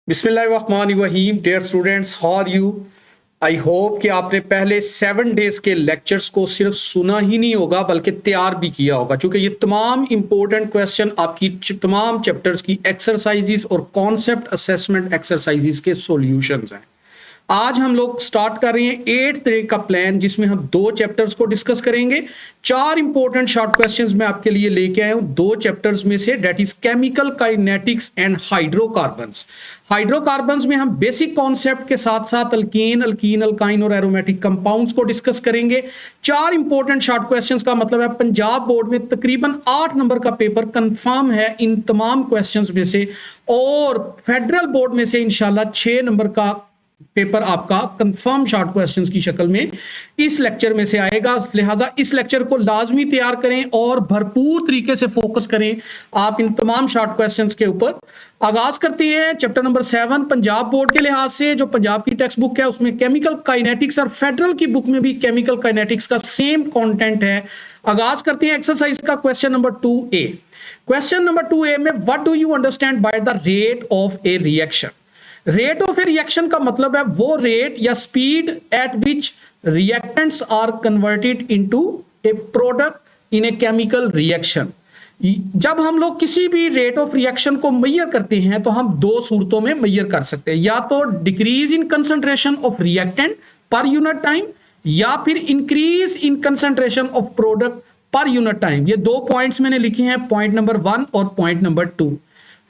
बिस्मिल्लाहिर्रहमानिर्रहीम। Dear students, how are you? I hope कि आपने पहले 7 डेज के लेक्चर्स को सिर्फ सुना ही नहीं होगा बल्कि तैयार भी किया होगा, क्योंकि ये तमाम इंपॉर्टेंट क्वेश्चन आपकी तमाम चैप्टर्स की एक्सरसाइजेस और कॉन्सेप्ट असेसमेंट एक्सरसाइजेस के सॉल्यूशंस हैं। आज हम लोग स्टार्ट कर रहे हैं 8th डे का प्लान, जिसमें हम 2 चैप्टर्स को डिस्कस करेंगे। 4 इंपॉर्टेंट शॉर्ट क्वेश्चंस मैं आपके लिए लेके आया हूं 2 चैप्टर्स में से, that is chemical kinetics and hydrocarbons. Hydrocarbons में हम बेसिक कॉन्सेप्ट के साथ साथ अल्केन, अल्कीन, अल्काइन और एरोमेटिक कंपाउंड्स को डिस्कस करेंगे। 4 इंपॉर्टेंट शॉर्ट क्वेश्चंस का मतलब है पंजाब बोर्ड में तकरीबन 8 नंबर का पेपर कंफर्म है इन तमाम क्वेश्चंस में से, और फेडरल बोर्ड में से इंशाल्लाह 6 नंबर का पेपर आपका कंफर्म शॉर्ट क्वेश्चंस की शक्ल में इस लेक्चर में से आएगा। लिहाजा इस लेक्चर को लाजमी तैयार करें और भरपूर तरीके से फोकस करें आप इन तमाम शॉर्ट क्वेश्चंस के ऊपर। आगाज करते हैं चैप्टर नंबर 7। पंजाब बोर्ड के लिहाज से जो पंजाब की टेक्स्ट बुक है उसमें केमिकल काइनेटिक्स, और फेडरल की बुक में भी केमिकल काइनेटिक्स का सेम कंटेंट है। आगाज करते हैं एक्सरसाइज का question number 2A। Question number 2A में what do you understand by the rate of a reaction? Rate of a reaction का मतलब है वो रेट या speed at which reactants are converted into a product in a chemical reaction. जब हम लोग किसी भी रेट ऑफ रिएक्शन को मेजर करते हैं तो हम 2 सूरतों में मेजर कर सकते हैं, या तो decrease in concentration of reactant per unit time, या फिर increase in concentration of product per unit time. ये 2 पॉइंट्स मैंने लिखे हैं, पॉइंट नंबर 1 और पॉइंट नंबर 2।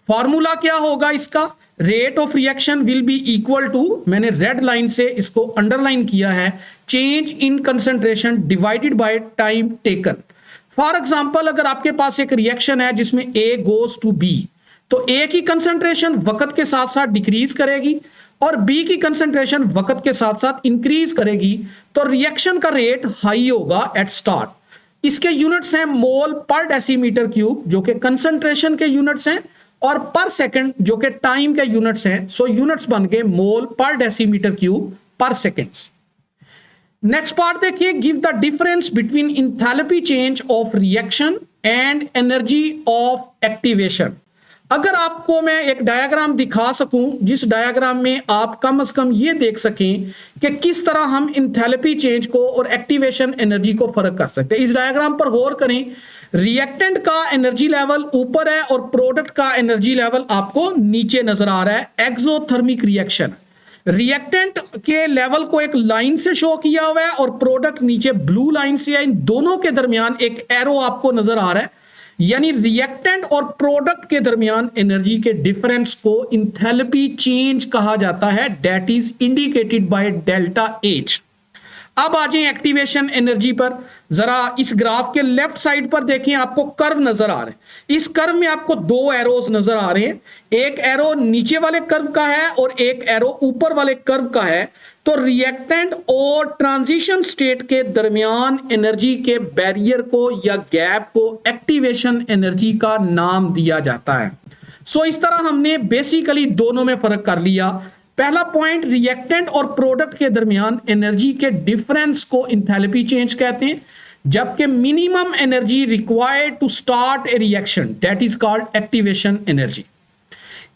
फॉर्मूला क्या होगा इसका? Rate of reaction will be equal to, मैंने रेड लाइन से इसको अंडरलाइन किया है, change in concentration divided by time taken. For example, अगर आपके पास एक रिएक्शन है जिसमें A गोज टू B, तो A की कंसंट्रेशन वक्त के साथ साथ डिक्रीज करेगी और B की कंसंट्रेशन वक्त के साथ साथ इंक्रीज करेगी, तो रिएक्शन का रेट हाई होगा एट स्टार्ट। इसके यूनिट्स हैं मोल पर डेसीमीटर क्यूब, जो कि कंसंट्रेशन के यूनिट्स हैं, और पर सेकंड जो कि टाइम के यूनिट्स हैं। सो यूनिट्स बन के मोल पर डेसीमीटर क्यूब पर सेकंड्स। नेक्स्ट पार्ट देखिए, give the difference between enthalpy change of reaction and energy of activation. अगर आपको मैं एक डायग्राम दिखा सकूं जिस डायग्राम में आप कम से कम ये देख सकें कि किस तरह हम इंथैल्पी चेंज को और एक्टिवेशन एनर्जी को फर्क कर सकते हैं, इस डायग्राम पर गौर करें। रिएक्टेंट का एनर्जी लेवल ऊपर है और प्रोडक्ट का एनर्जी लेवल आपको नीचे नजर आ रहा है। एक्सोथर्मिक रिएक्शन, रिएक्टेंट के लेवल को एक लाइन से शो किया हुआ है और प्रोडक्ट नीचे ब्लू लाइन से है। इन दोनों के दरमियान एक एरो आपको नजर आ रहा है, यानी रिएक्टेंट और प्रोडक्ट के दरमियान एनर्जी के डिफरेंस को इंथैल्पी चेंज कहा जाता है, that is indicated by delta H। अब आ जाए एक्टिवेशन एनर्जी पर। जरा इस ग्राफ के लेफ्ट साइड पर देखें, आपको कर्व नजर आ रहे हैं। इस कर्व में आपको 2 एरोज नजर आ रहे हैं, एक एरो नीचे वाले कर्व का है और एक एरो ऊपर वाले कर्व का है। तो रिएक्टेंट और ट्रांजिशन स्टेट के दरमियान एनर्जी के बैरियर को या गैप को एक्टिवेशन एनर्जी का नाम दिया जाता है। सो इस तरह हमने बेसिकली दोनों में फर्क कर लिया। पहला पॉइंट, रिएक्टेंट और प्रोडक्ट के दरमियान एनर्जी के डिफरेंस को इंथैल्पी चेंज कहते हैं, जबकि minimum energy required to start a reaction, that is called activation energy.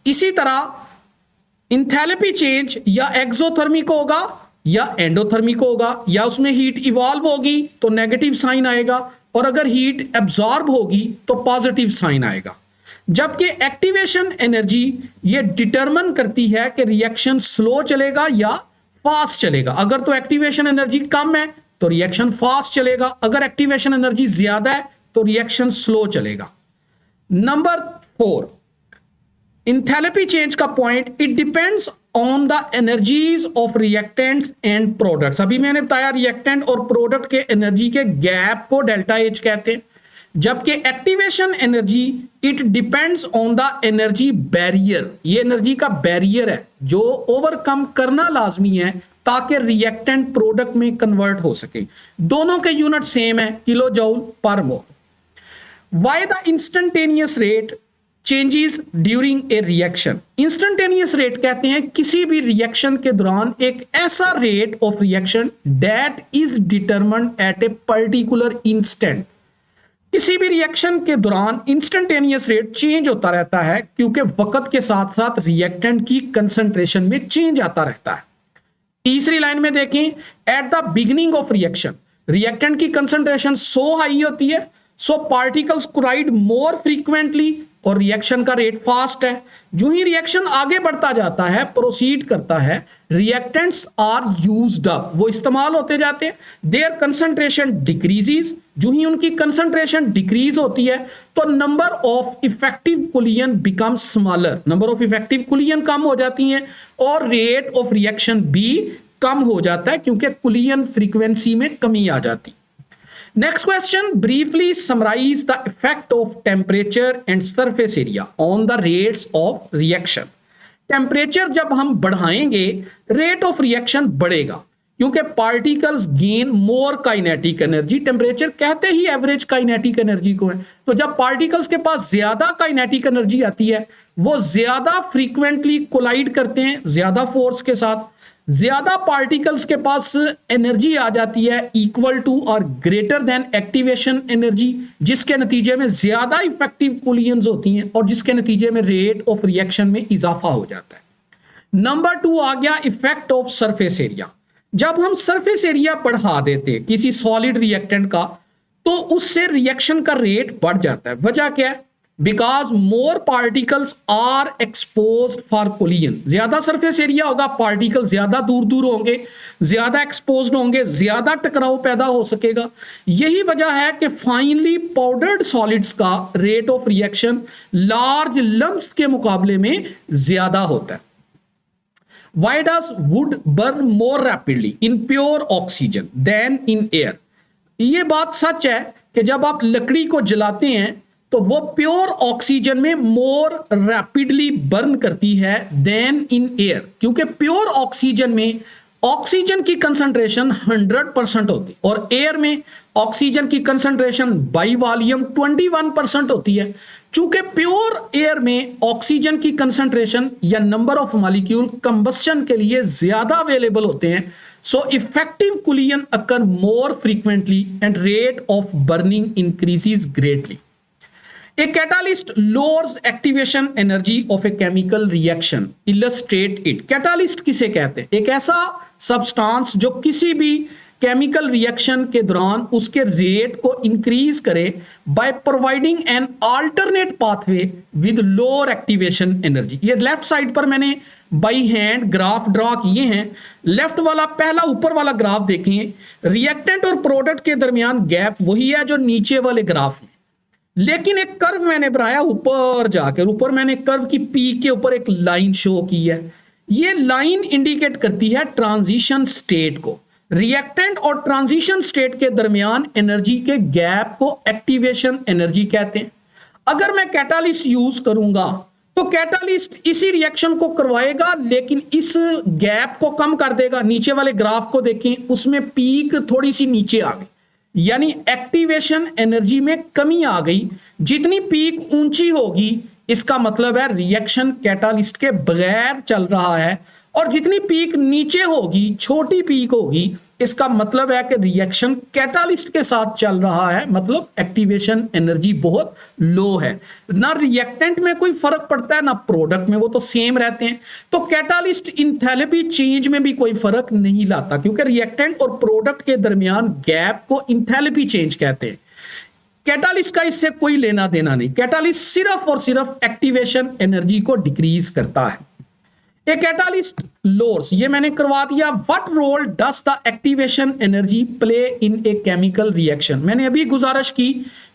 इसी तरह इंथैल्पी चेंज या एक्सोथर्मिक होगा या एंडोथर्मिक होगा, या उसमें हीट इवॉल्व होगी तो नेगेटिव साइन आएगा, और अगर हीट एब्जॉर्ब होगी तो पॉजिटिव साइन आएगा। जबकि एक्टिवेशन एनर्जी ये डिटरमिन करती है कि रिएक्शन स्लो चलेगा या फास्ट चलेगा। अगर तो एक्टिवेशन एनर्जी कम है तो रिएक्शन फास्ट चलेगा, अगर एक्टिवेशन एनर्जी ज्यादा है तो रिएक्शन स्लो चलेगा। नंबर 4, इंथैल्पी चेंज का point, it depends on the energies of reactants and products. अभी मैंने बताया रिएक्टेंट और प्रोडक्ट के एनर्जी के गैप को डेल्टा H कहते हैं, जबकि activation energy it depends on the energy barrier. ये एनर्जी का बैरियर है जो ओवरकम करना लाजमी है ताकि रिएक्टेंट प्रोडक्ट में कन्वर्ट हो सके। दोनों के यूनिट सेम है, kilo joule per mole. Why the instantaneous rate changes during a reaction? Instantaneous rate कहते हैं किसी भी रिएक्शन के दौरान एक ऐसा rate of reaction that is determined at a particular instant. किसी भी रिएक्शन के दौरान इंस्टेंटेनियस रेट चेंज होता रहता है क्योंकि वक्त के साथ साथ रिएक्टेंट की कंसंट्रेशन में चेंज आता रहता है। तीसरी लाइन में देखें, at the beginning of reaction reactant की कंसंट्रेशन सो हाई होती है, सो पार्टिकल्स कोलाइड मोर फ्रीक्वेंटली और रिएक्शन का रेट फास्ट है। जो ही रिएक्शन आगे बढ़ता जाता है, प्रोसीड करता है, रिएक्टेंट्स आर यूज्ड अप, वो इस्तेमाल होते जाते हैं। देयर कंसंट्रेशन डिक्रीजेस, जो ही उनकी कंसंट्रेशन डिक्रीज होती है तो number of effective collision become smaller, number of effective collision कम हो जाती हैं और रेट ऑफ रिएक्शन भी कम हो जाता है क्योंकि कुलियन फ्रीक्वेंसी में कमी आ जाती। Next question, briefly summarize the effect of temperature and surface area on the rates of reaction. Temperature जब हम बढ़ाएंगे रेट ऑफ रिएक्शन बढ़ेगा क्योंकि particles gain more kinetic energy. Temperature कहते ही एवरेज काइनेटिक एनर्जी को है, तो जब पार्टिकल्स के पास ज्यादा काइनेटिक एनर्जी आती है वो ज्यादा फ्रीक्वेंटली कोलाइड करते हैं ज्यादा फोर्स के साथ, ज्यादा पार्टिकल्स के पास एनर्जी आ जाती है इक्वल टू और ग्रेटर देन एक्टिवेशन एनर्जी, जिसके नतीजे में ज्यादा इफेक्टिव कुलियंस होती हैं और जिसके नतीजे में रेट ऑफ रिएक्शन में इजाफा हो जाता है। नंबर 2 आ गया इफेक्ट ऑफ सरफेस एरिया। जब हम सरफेस एरिया बढ़ा देते हैं किसी सॉलिड रिएक्टेंट का तो उससे रिएक्शन का रेट बढ़ जाता है। वजह क्या है? Because more particles are expose for collision. ज्यादा सरफेस एरिया होगा, पार्टिकल ज्यादा दूर दूर होंगे, ज्यादा एक्सपोज्ड होंगे, ज्यादा टकराव पैदा हो सकेगा। यही वजह है कि फाइनली पाउडर्ड सॉलिड्स का rate of reaction large lumps के मुकाबले में ज्यादा होता है। Why does wood burn more rapidly in pure oxygen than in air? ये बात सच है कि जब आप लकड़ी को जलाते हैं तो वो प्योर ऑक्सीजन में मोर रैपिडली बर्न करती है देन इन एयर, क्योंकि प्योर ऑक्सीजन में ऑक्सीजन की कंसंट्रेशन 100% होती है और एयर में ऑक्सीजन की कंसंट्रेशन बाई वॉल्यूम 21% होती है। चूंकि प्योर एयर में ऑक्सीजन की कंसंट्रेशन या नंबर ऑफ मॉलिक्यूल कंबस्शन के लिए ज्यादा अवेलेबल होते हैं, so effective कुलियन occur more frequently and rate of burning increases greatly. A catalyst lowers activation energy of a chemical reaction. Illustrate it. Catalyst किसे कहते हैं? एक ऐसा सब्सटेंस जो किसी भी केमिकल रिएक्शन के दौरान उसके रेट को इंक्रीज करे by providing an alternate pathway with lower activation energy. ये लेफ्ट साइड पर मैंने बाई हैंड ग्राफ ड्रॉ किए हैं। लेफ्ट वाला पहला ऊपर वाला ग्राफ देखें, रिएक्टेंट और प्रोडक्ट के दरमियान गैप वही है जो नीचे वाले ग्राफ में, लेकिन एक कर्व मैंने बनाया ऊपर जाकर। ऊपर मैंने कर्व की पीक के ऊपर एक लाइन शो की है। ये लाइन इंडिकेट करती है ट्रांजिशन स्टेट को। रिएक्टेंट और ट्रांजिशन स्टेट के दरमियान एनर्जी के गैप को एक्टिवेशन एनर्जी कहते हैं। अगर मैं कैटालिस्ट यूज करूंगा तो कैटालिस्ट इसी रिएक्शन को करवाएगा लेकिन इस गैप को कम कर देगा। नीचे वाले ग्राफ को देखें, उसमें पीक थोड़ी सी नीचे आ गई, यानी एक्टिवेशन एनर्जी में कमी आ गई। जितनी पीक ऊंची होगी इसका मतलब है रिएक्शन कैटालिस्ट के बगैर चल रहा है, और जितनी पीक नीचे होगी, छोटी पीक होगी, इसका मतलब है कि रिएक्शन कैटालिस्ट के साथ चल रहा है, मतलब एक्टिवेशन एनर्जी बहुत लो है। ना रिएक्टेंट में कोई फर्क पड़ता है ना प्रोडक्ट में, वो तो सेम रहते हैं। तो कैटालिस्ट इंथैल्पी चेंज में भी कोई फर्क नहीं लाता क्योंकि रिएक्टेंट और प्रोडक्ट के दरमियान गैप को इंथैल्पी चेंज कहते हैं। कैटालिस्ट का इससे कोई लेना देना नहीं। कैटालिस्ट सिर्फ और सिर्फ एक्टिवेशन एनर्जी को डिक्रीज करता है। ए कैटालिस्ट लोअर्स, ये मैंने करवा दिया। What role does the activation energy play in a chemical reaction? मैंने अभी गुजारिश की,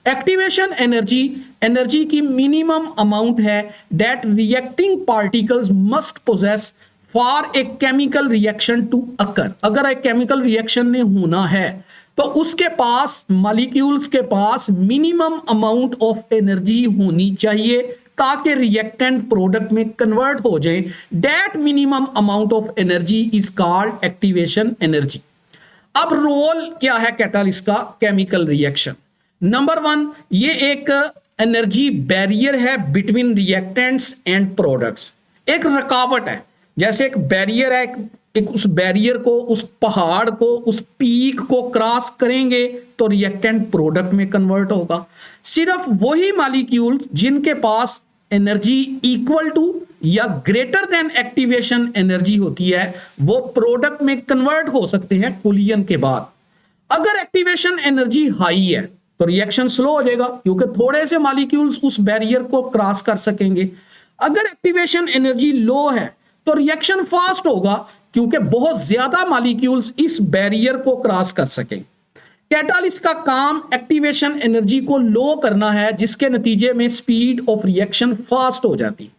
एक्टिवेशन एनर्जी की मिनिमम अमाउंट है that reacting particles must possess for a chemical reaction to occur. अगर एक केमिकल रिएक्शन ने होना है तो उसके पास मॉलिक्यूल्स के पास मिनिमम अमाउंट ऑफ एनर्जी होनी चाहिए ताकि रिएक्टेंट प्रोडक्ट में कन्वर्ट हो जाए। That minimum amount of energy is called activation energy. अब रोल क्या है कैटालिस्ट का केमिकल रिएक्शन? नंबर 1, ये एक एनर्जी बैरियर है बिटवीन रिएक्टेंट्स एंड प्रोडक्ट्स। एक रुकावट है, जैसे एक बैरियर है, एक एक उस बैरियर को, उस पहाड़ को, उस पीक को क्रॉस करेंगे तो रिएक्टेंट प्रोडक्ट में कन्वर्ट होगा। सिर्फ वही मॉलिक्यूल जिनके पास एनर्जी इक्वल टू या ग्रेटर देन एक्टिवेशन एनर्जी होती है वो प्रोडक्ट में कन्वर्ट हो सकते हैं कुलियन के बाद। अगर एक्टिवेशन एनर्जी हाई है तो रिएक्शन स्लो हो जाएगा क्योंकि थोड़े से मॉलिक्यूल्स उस बैरियर को क्रॉस कर सकेंगे। अगर एक्टिवेशन एनर्जी लो है तो रिएक्शन फास्ट होगा क्योंकि बहुत ज्यादा मॉलिक्यूल्स इस बैरियर को क्रॉस कर सकें। कैटालिस्ट का काम एक्टिवेशन एनर्जी को लो करना है जिसके नतीजे में स्पीड ऑफ रिएक्शन फास्ट हो जाती है।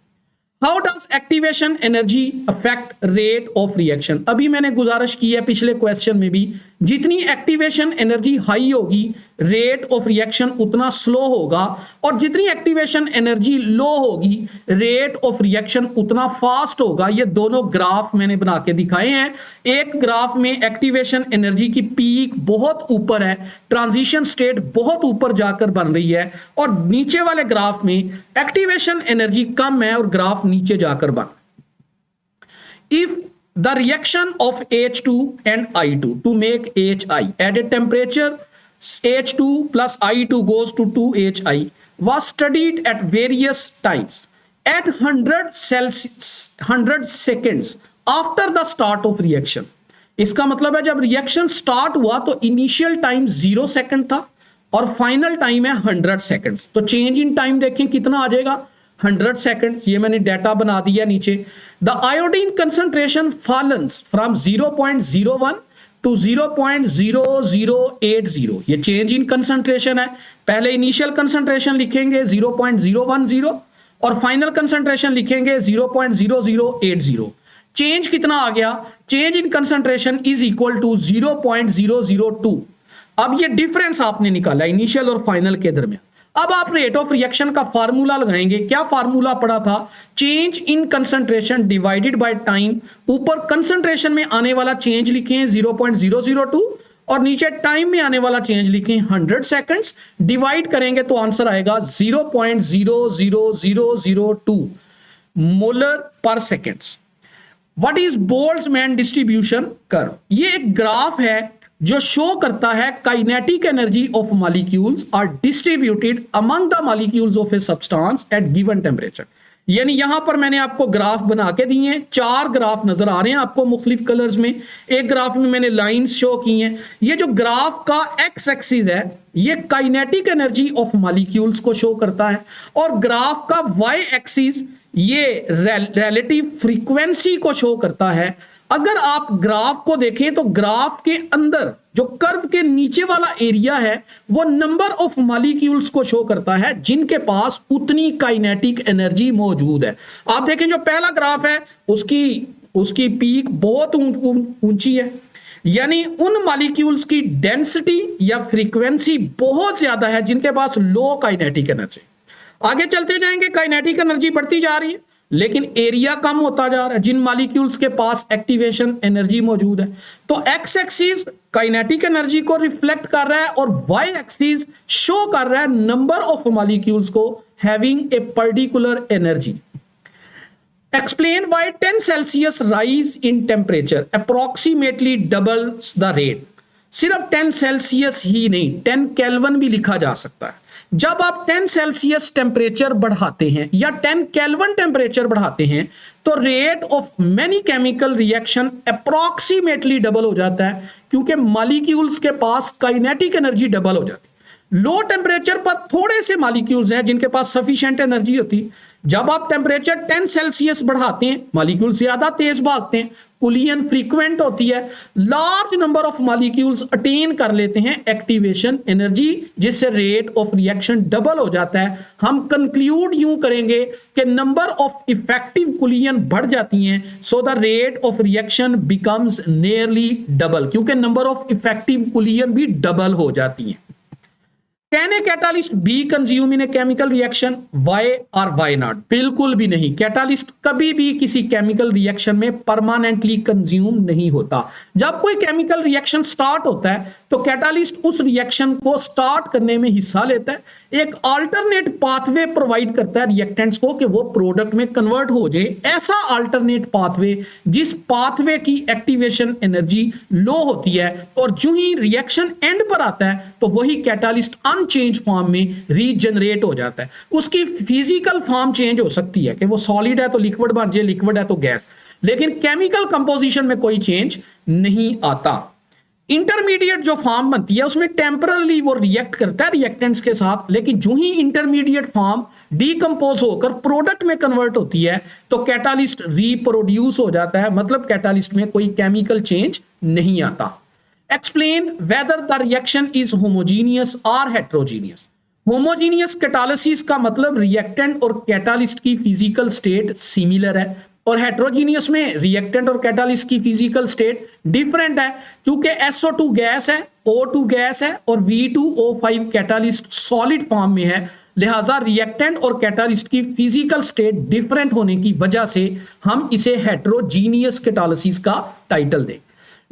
How does activation energy affect rate of reaction? अभी मैंने गुजारिश की है पिछले क्वेश्चन में भी, जितनी एक्टिवेशन एनर्जी हाई होगी रेट ऑफ रिएक्शन उतना स्लो होगा और जितनी एक्टिवेशन एनर्जी लो होगी रेट ऑफ रिएक्शन उतना फास्ट होगा। ये दोनों ग्राफ मैंने बना के दिखाए हैं। एक ग्राफ में एक्टिवेशन एनर्जी की पीक बहुत ऊपर है, ट्रांजिशन स्टेट बहुत ऊपर जाकर बन रही है, और नीचे वाले ग्राफ में एक्टिवेशन एनर्जी कम है और ग्राफ नीचे जाकर बन। If the reaction of H2 and I2 to make HI at a temperature H2 plus I2 goes to 2HI was studied at various times at 100 seconds after the start of reaction। इसका मतलब है जब reaction start हुआ तो initial time 0 second था और final time है 100 seconds. तो चेंज इन टाइम देखें कितना आ जाएगा, 100 सेकंड्स। ये मैंने डाटा बना दिया नीचे। The iodine concentration falls from 0.01 to 0.0080। ये चेंज इन कंसंट्रेशन है। पहले इनिशियल कंसंट्रेशन लिखेंगे 0.010 और फाइनल कंसंट्रेशन लिखेंगे 0.0080। चेंज कितना आ गया? Change in concentration is equal to 0.002। अब ये डिफरेंस आपने निकाला इनिशियल और फाइनल के दरमियान। अब आप रेट ऑफ रिएक्शन का फार्मूला लगाएंगे। क्या फार्मूला पड़ा था? Change in concentration divided by time. ऊपर कंसंट्रेशन में आने वाला चेंज लिखें 0.002 और नीचे टाइम में आने वाला चेंज लिखें 100 सेकंड्स। डिवाइड करेंगे तो आंसर आएगा 0.00002 molar per seconds. What is Boltzmann distribution curve? ये एक ग्राफ है जो शो करता है kinetic energy of molecules are distributed among the molecules of a substance at given temperature. यानी यहां पर मैंने आपको ग्राफ बना के दिए हैं, 4 ग्राफ नजर आ रहे हैं आपको मुख्तलिफ कलर्स में। एक ग्राफ में मैंने लाइंस शो की हैं। ये जो ग्राफ का एक्स एक्सिस है ये काइनेटिक एनर्जी ऑफ मॉलिक्यूल्स को शो करता है और ग्राफ का वाई एक्सिस ये रिलेटिव फ्रीक्वेंसी को शो करता है। अगर आप ग्राफ को देखें तो ग्राफ के अंदर जो कर्व के नीचे वाला एरिया है वो नंबर ऑफ मॉलिक्यूल्स को शो करता है जिनके पास उतनी काइनेटिक एनर्जी मौजूद है। आप देखें जो पहला ग्राफ है उसकी पीक बहुत ऊंची है, यानी उन मॉलिक्यूल्स की डेंसिटी या फ्रीक्वेंसी बहुत ज्यादा है जिनके पास लो काइनेटिक एनर्जी। आगे चलते जाएंगे, काइनेटिक एनर्जी बढ़ती जा रही है लेकिन एरिया कम होता जा रहा है जिन मॉलिक्यूल्स के पास एक्टिवेशन एनर्जी मौजूद है। तो एक्स एक्सिस काइनेटिक एनर्जी को रिफ्लेक्ट कर रहा है और वाई एक्सिस शो कर रहा है नंबर ऑफ मॉलिक्यूल्स को having a particular energy. Explain why 10 Celsius rise in temperature approximately doubles the rate. सिर्फ 10 सेल्सियस ही नहीं, 10 केल्विन भी लिखा जा सकता है। जब आप 10 सेल्सियस टेम्परेचर बढ़ाते हैं या 10 केल्विन टेम्परेचर बढ़ाते हैं तो rate of many chemical reaction approximately double हो जाता है क्योंकि मॉलिक्यूल्स के पास काइनेटिक एनर्जी डबल हो जाती है। लो टेम्परेचर पर थोड़े से मॉलिक्यूल्स हैं जिनके पास सफिशिएंट एनर्जी होती है। जब आप टेम्परेचर 10 सेल्सियस बढ़ाते हैं मॉलिक्यूल ज्यादा तेज भागते हैं, कुलियन फ्रीक्वेंट होती है, large number of molecules attain कर लेते हैं एक्टिवेशन एनर्जी जिससे रेट ऑफ रिएक्शन डबल हो जाता है। हम कंक्लूड यूं करेंगे कि नंबर ऑफ इफेक्टिव कुलियन बढ़ जाती हैं so the rate of reaction becomes nearly double, क्योंकि नंबर ऑफ इफेक्टिव कुलियन भी डबल हो जाती हैं। Can a catalyst be consume in a chemical reaction? Why और वाई नॉट? बिल्कुल भी नहीं। कैटालिस्ट कभी भी किसी केमिकल रिएक्शन में परमानेंटली कंज्यूम नहीं होता। जब कोई केमिकल रिएक्शन स्टार्ट होता है तो कैटालिस्ट उस रिएक्शन को स्टार्ट करने में हिस्सा लेता है, एक अल्टरनेट पाथवे प्रोवाइड करता है रिएक्टेंट्स को कि वो प्रोडक्ट में कन्वर्ट हो जाए। ऐसा अल्टरनेट पाथवे जिस पाथवे की एक्टिवेशन एनर्जी लो होती है और जो ही रिएक्शन एंड पर आता है तो वही कैटालिस्ट अनचेंज फॉर्म में रीजनरेट हो जाता है। उसकी फिजिकल फॉर्म चेंज हो सकती है कि वो सॉलिड है तो लिक्विड बन जाए, लिक्विड है तो गैस, लेकिन केमिकल कंपोजिशन में कोई चेंज नहीं आता। इंटरमीडिएट जो फॉर्म बनती है उसमें टेम्परली वो रिएक्ट करता है रिएक्टेंट्स के साथ, लेकिन जो ही इंटरमीडिएट फॉर्म डीकंपोज होकर प्रोडक्ट में कन्वर्ट होती है तो कैटालिस्ट रीप्रोड्यूस हो जाता है, मतलब कैटालिस्ट में कोई केमिकल चेंज नहीं आता। Explain whether the reaction is homogeneous और हेट्रोजीनियस। होमोजीनियस कैटालिसिस का मतलब रिएक्टेंट और कैटालिस्ट की फिजिकल स्टेट सिमिलर है, और हेट्रोजीनियस में रिएक्टेंट और कैटालिस्ट की फिजिकल स्टेट डिफरेंट है। चूंकि SO2 गैस है, O2 गैस है और V2O5 कैटालिस्ट सॉलिड फॉर्म में है, लिहाजा रिएक्टेंट और कैटालिस्ट की फिजिकल स्टेट डिफरेंट होने की वजह से हम इसे हेट्रोजीनियस कैटालिसिस का टाइटल दें।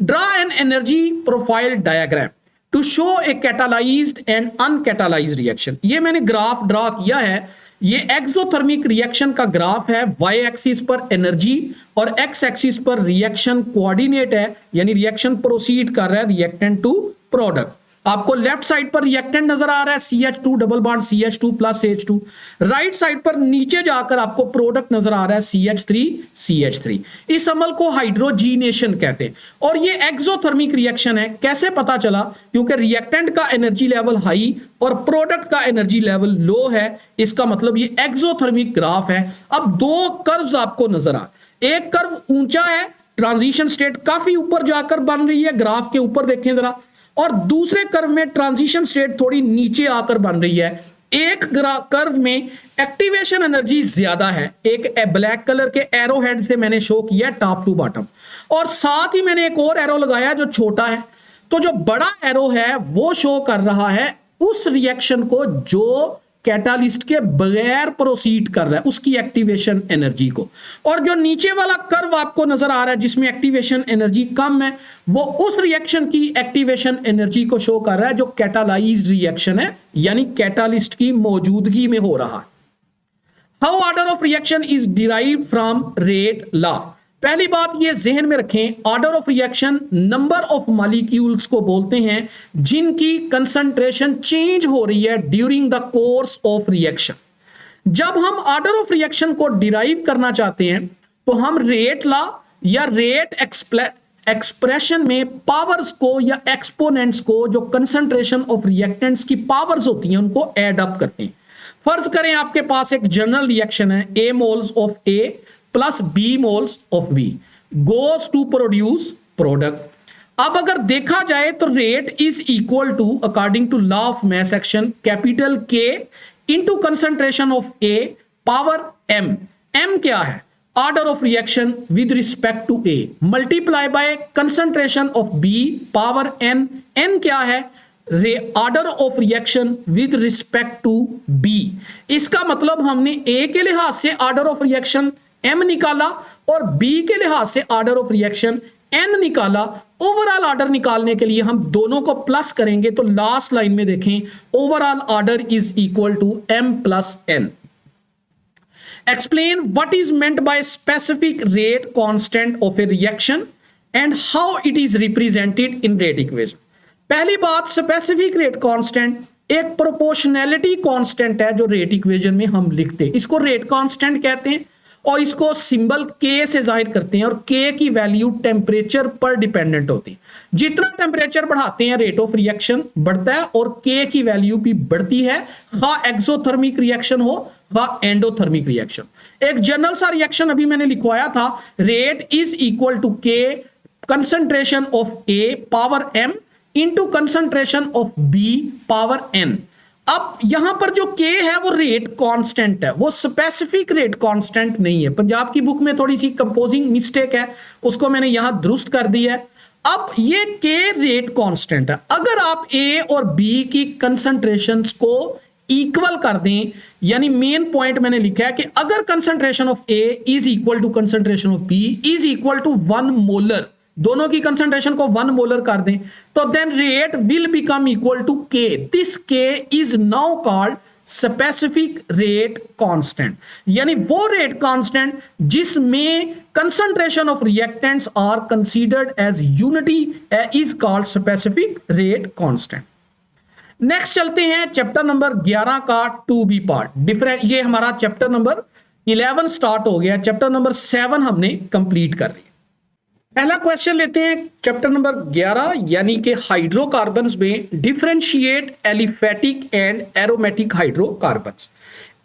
Draw an energy profile diagram to show a catalysed and uncatalysed reaction. ये मैंने ग्राफ ड्रा किया है। ये एक्सोथर्मिक रिएक्शन का ग्राफ है। वाई एक्सिस पर एनर्जी और एक्स एक्सिस पर रिएक्शन कोऑर्डिनेट है, यानी रिएक्शन प्रोसीड कर रहा है रिएक्टेंट टू प्रोडक्ट। आपको लेफ्ट साइड पर रिएक्टेंट नजर आ रहा है CH2 double bond CH2 plus H2। Right side पर नीचे जाकर आपको प्रोडक्ट नजर आ रहा है CH3। इस अमल को हाइड्रोजीनेशन कहते हैं और ये एक्सोथर्मिक रिएक्शन है। कैसे पता चला? क्योंकि रिएक्टेंट का एनर्जी लेवल हाई और प्रोडक्ट का एनर्जी लेवल लो है, इसका मतलब ये एक्सोथर्मिक ग्राफ है। अब दो कर्व्स आपको नजर आ, एक कर्व ऊंचा है, ट्रांजिशन स्टेट काफी ऊपर जाकर बन रही है, ग्राफ के ऊपर देखें जरा, और दूसरे कर्व में ट्रांजिशन स्टेट थोड़ी नीचे आकर बन रही है। एक कर्व में एक्टिवेशन एनर्जी ज्यादा है, एक ब्लैक कलर के एरो हेड से मैंने शो किया टॉप टू बॉटम, और साथ ही मैंने एक और एरो लगाया जो छोटा है। तो जो बड़ा एरो है वो शो कर रहा है उस रिएक्शन को जो कैटालिस्ट के बगैर प्रोसीड कर रहा है, उसकी एक्टिवेशन एनर्जी को, और जो नीचे वाला कर्व आपको नजर आ रहा है जिसमें एक्टिवेशन एनर्जी कम है, वो उस रिएक्शन की एक्टिवेशन एनर्जी को शो कर रहा है जो कैटालाइज्ड रिएक्शन है, यानी कैटालिस्ट की मौजूदगी में हो रहा है। How order of reaction is derived from rate law. पहली बात ये जहन में रखें, order of reaction number of molecules को बोलते हैं जिनकी कंसंट्रेशन चेंज हो रही है during the course of reaction. जब हम ऑर्डर ऑफ रिएक्शन को डिराइव करना चाहते हैं तो हम रेट लॉ या रेट एक्सप्रेशन में पावर्स को या एक्सपोनेंट्स को, जो कंसंट्रेशन ऑफ रिएक्टेंट्स की पावर्स होती हैं, उनको एड अप करते हैं। फर्ज करें आपके पास एक जनरल रिएक्शन है, A moles of A plus B moles of B goes to produce product. अब अगर देखा जाए तो rate is equal to, according to law of mass action, capital K into concentration of A power M। M क्या है? Order of reaction with respect to A multiply by concentration of B power N। N क्या है? Order of reaction with respect to B। इसका मतलब हमने A के लिहाज से ऑर्डर ऑफ रिएक्शन M निकाला और B के लिहाज से ऑर्डर ऑफ रिएक्शन N निकाला। ओवरऑल ऑर्डर निकालने के लिए हम दोनों को प्लस करेंगे तो लास्ट लाइन में देखें, overall order is equal to M plus N। Explain what is meant by specific rate constant of a reaction and how it is represented in rate equation. पहली बात, स्पेसिफिक रेट कांस्टेंट एक proportionality constant है जो rate equation में हम लिखते हैं, इसको रेट कांस्टेंट कहते हैं और इसको सिंबल K से जाहिर करते हैं, और K की वैल्यू टेम्परेचर पर डिपेंडेंट होती है। जितना टेम्परेचर बढ़ाते हैं रेट ऑफ रिएक्शन बढ़ता है और K की वैल्यू भी बढ़ती है, खा एक्सोथर्मिक रिएक्शन हो खा एंडोथर्मिक रिएक्शन। एक जनरल सा रिएक्शन अभी मैंने लिखवाया था, rate is equal to K concentration of A power M into concentration of B power N। अब यहां पर जो K है वो रेट कांस्टेंट है, वो स्पेसिफिक रेट कांस्टेंट नहीं है। पंजाब की बुक में थोड़ी सी कंपोजिंग मिस्टेक है, उसको मैंने यहां दुरुस्त कर दिया है। अब ये K रेट कांस्टेंट है। अगर आप A और B की कंसंट्रेशंस को इक्वल कर दें, यानी मेन पॉइंट मैंने लिखा है कि अगर concentration of A is equal to concentration of B is equal to 1 molar, दोनों की कंसंट्रेशन को 1 मोलर कर दें, तो then rate will become equal to K. This K is now called specific rate constant, यानी वो रेट कांस्टेंट जिसमें concentration of reactants are considered as unity is called specific rate constant. Next चलते हैं chapter number 11 का 2B part different. ये हमारा chapter number 11 start हो गया, चैप्टर नंबर 7 हमने कंप्लीट कर लिया। पहला क्वेश्चन लेते हैं चैप्टर नंबर 11 यानी कि हाइड्रोकार्बन्स में differentiate aliphatic and aromatic hydrocarbons.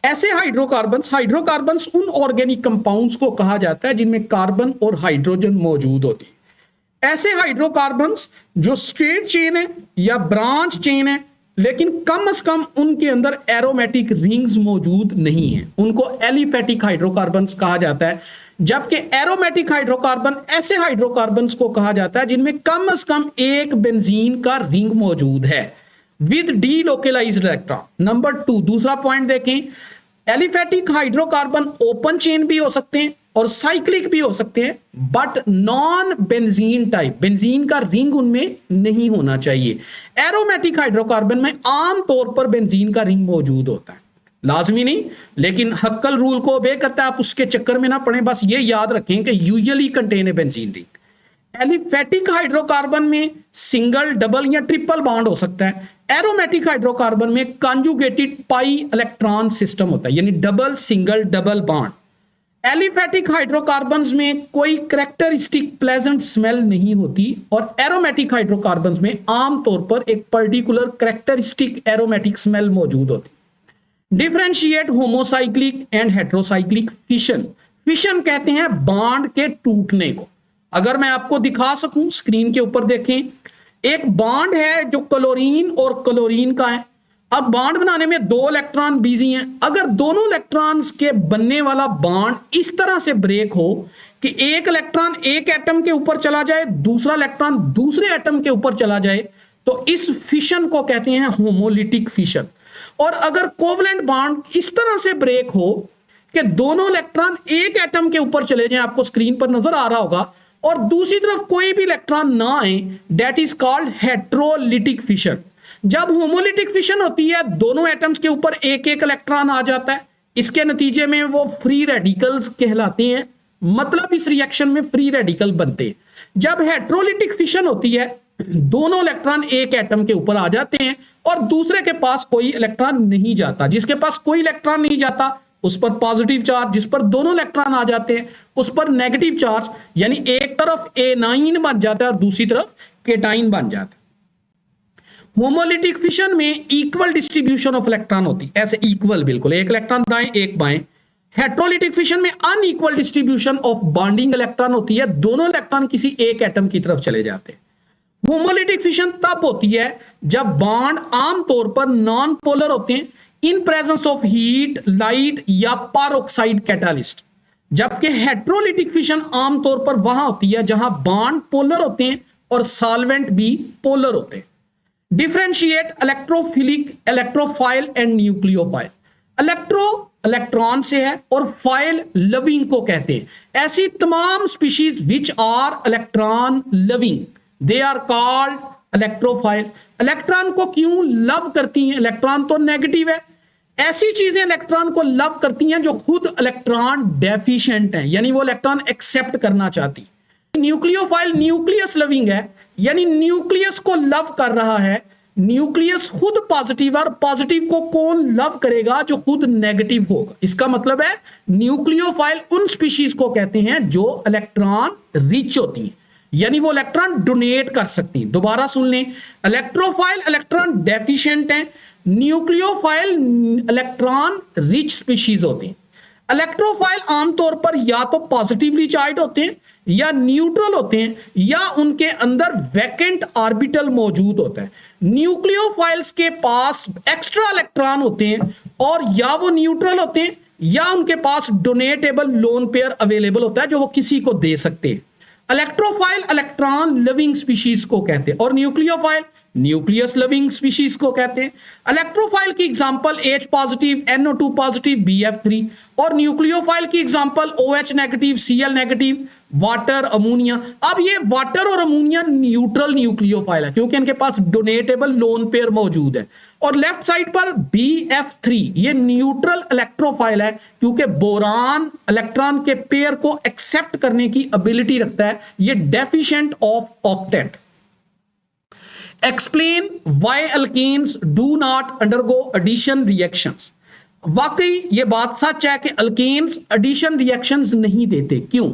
ऐसे हाइड्रोकार्बन्स उन ऑर्गेनिक कंपाउंड्स को कहा जाता है जिनमें कार्बन और हाइड्रोजन मौजूद होती है। ऐसे हाइड्रोकार्बन्स जो स्ट्रेट चेन है या ब्रांच चेन है, लेकिन कम से कम उनके अंदर एरोमेटिक रिंग्स मौजूद नहीं है, उनको एलिफेटिक हाइड्रोकार्बन्स कहा जाता है। जबकि एरोमेटिक हाइड्रोकार्बन ऐसे हाइड्रोकार्बन्स को कहा जाता है जिनमें कम से कम एक बेंजीन का रिंग मौजूद है विद डी लोकेलाइज्ड इलेक्ट्रॉन। नंबर 2 दूसरा पॉइंट देखें, एलिफेटिक हाइड्रोकार्बन ओपन चेन भी हो सकते हैं और साइक्लिक भी हो सकते हैं, but non benzene type, benzene का रिंग उनमें नहीं होना चाहिए। एरोमेटिक हाइड्रोकार्बन में आमतौर पर बेंजीन का रिंग मौजूद होता है, लाजमी नहीं, लेकिन हक्कल रूल को ओबे करता है। आप उसके चक्कर में ना पड़े, बस ये याद रखें कि usually contain a benzene ring. Aliphatic hydrocarbon में सिंगल, डबल या ट्रिपल बॉन्ड हो सकता है। एरोमेटिक हाइड्रोकार्बन में कॉन्जुगेटेड पाई इलेक्ट्रॉन सिस्टम होता है, यानी double single double bond. Aliphatic hydrocarbons में कोई कैरेक्टरिस्टिक प्लेजेंट स्मेल नहीं होती और एरोमेटिक हाइड्रोकार्बन्स में आमतौर पर एक पर्टिकुलर कैरेक्टरिस्टिक एरोमेटिक स्मेल मौजूद होती। Differentiate homocyclic and heterocyclic fission. Fission कहते हैं बॉन्ड के टूटने को। अगर मैं आपको दिखा सकूं, स्क्रीन के ऊपर देखें, एक बॉन्ड है जो क्लोरीन और क्लोरीन का है। अब बॉन्ड बनाने में 2 इलेक्ट्रॉन बिजी हैं। अगर दोनों इलेक्ट्रॉन्स के बनने वाला बॉन्ड इस तरह से ब्रेक हो कि एक इलेक्ट्रॉन एक एटम के ऊपर चला जाए, दूसरा इलेक्ट्रॉन दूसरे एटम के ऊपर चला जाए, तो इस फिशन को कहते हैं होमोलिटिक फिशन। और अगर कोवलेंट बॉन्ड इस तरह से ब्रेक हो कि दोनों इलेक्ट्रॉन एक एटम के ऊपर चले जाएं, आपको स्क्रीन पर नजर आ रहा होगा, और दूसरी तरफ कोई भी इलेक्ट्रॉन ना आए, that is called heterolytic fission. जब होमोलिटिक फिशन होती है, दोनों एटम्स के ऊपर एक एक इलेक्ट्रॉन आ जाता है, इसके नतीजे में वो फ्री रेडिकल्स कहलाते हैं, मतलब इस रिएक्शन में फ्री रेडिकल बनते हैं। जब हेटेरोलिटिक फिशन होती है, दोनों इलेक्ट्रॉन एक एटम के ऊपर आ जाते हैं और दूसरे के पास कोई इलेक्ट्रॉन नहीं जाता। जिसके पास कोई इलेक्ट्रॉन नहीं जाता उस पर पॉजिटिव चार्ज, जिस पर दोनों इलेक्ट्रॉन आ जाते हैं उस पर नेगेटिव चार्ज, यानी एक तरफ एनाइन बन जाता है और दूसरी तरफ केटाइन बन जाता है। होमोलिटिक फिशन में इक्वल डिस्ट्रीब्यूशन ऑफ इलेक्ट्रॉन होती है, ऐसे इक्वल, बिल्कुल एक इलेक्ट्रॉन दाएं एक बाएं। हेटेरोलिटिक फिशन में unequal distribution of bonding electron होती है, दोनों इलेक्ट्रॉन किसी एक एटम की तरफ चले जाते हैं। होमोलिटिक फिशन तब होती है जब बॉन्ड आमतौर पर नॉन पोलर होते हैं in presence of heat, light या पेरोक्साइड कैटालिस्ट। जबकि हेटेरोलिटिक फिशन आमतौर पर वहां होती है जहां बॉन्ड पोलर होते हैं और सॉल्वेंट भी पोलर होते हैं। Differentiate electrophilic, electrophile and nucleophile. Electro electron से है और फाइल लविंग को कहते हैं। ऐसी तमाम species which are electron loving, they are called electrophile. Electron को क्यों लव करती हैं? इलेक्ट्रॉन तो नेगेटिव है। ऐसी चीजें इलेक्ट्रॉन को लव करती हैं जो खुद इलेक्ट्रॉन डेफिशिएंट हैं, यानी वो इलेक्ट्रॉन एक्सेप्ट करना चाहती। न्यूक्लियोफाइल न्यूक्लियस लविंग है, यानी न्यूक्लियस को लव कर रहा है। न्यूक्लियस खुद पॉजिटिव है और पॉजिटिव को कौन लव करेगा? जो खुद नेगेटिव होगा। इसका मतलब है न्यूक्लियोफाइल उन स्पीशीज को कहते हैं जो इलेक्ट्रॉन रिच होती हैं, यानी वो इलेक्ट्रॉन डोनेट कर सकती हैं। दोबारा सुन लें, इलेक्ट्रोफाइल इलेक्ट्रॉन डेफिशिएंट हैं, न्यूक्लियोफाइल इलेक्ट्रॉन रिच स्पीशीज होती हैं। इलेक्ट्रोफाइल आमतौर पर या तो पॉजिटिवली चार्ज होते हैं या न्यूट्रल होते हैं या उनके अंदर वैकेंट ऑर्बिटल मौजूद होता है। न्यूक्लियोफाइल्स के पास एक्स्ट्रा इलेक्ट्रॉन होते हैं और या वो न्यूट्रल होते हैं या उनके पास डोनेटेबल लोन पेयर अवेलेबल होता है जो वो किसी को दे सकते हैं। इलेक्ट्रोफाइल इलेक्ट्रॉन लिविंग स्पीशीज को कहते हैं और न्यूक्लियोफाइल न्यूक्लियस लविंग स्पीशीज को कहते हैं। इलेक्ट्रोफाइल की example H positive, NO2 positive, BF3, और न्यूक्लियोफाइल की example OH negative, Cl negative, water, ammonia. अब ये वाटर और अमोनिया न्यूट्रल न्यूक्लियोफाइल है क्योंकि इनके पास डोनेटेबल लोन पेयर मौजूद है। और लेफ्ट साइड पर BF3 ये न्यूट्रल इलेक्ट्रोफाइल है क्योंकि बोरान इलेक्ट्रॉन के पेयर को एक्सेप्ट करने की एबिलिटी रखता है, ये deficient of octet. Explain why alkanes do not undergo addition reactions. वाकई ये बात सच है कि अल्केन्स एडिशन रिएक्शंस नहीं देते। क्यों?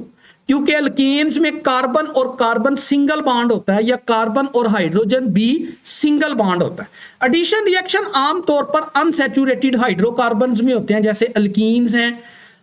क्योंकि अल्केन्स में कार्बन और कार्बन सिंगल बॉन्ड होता है या कार्बन और हाइड्रोजन भी सिंगल बॉन्ड होता है। एडिशन रिएक्शन आमतौर पर अनसैचुरेटेड हाइड्रोकार्बन्स में होते हैं, जैसे अल्कीन्स हैं,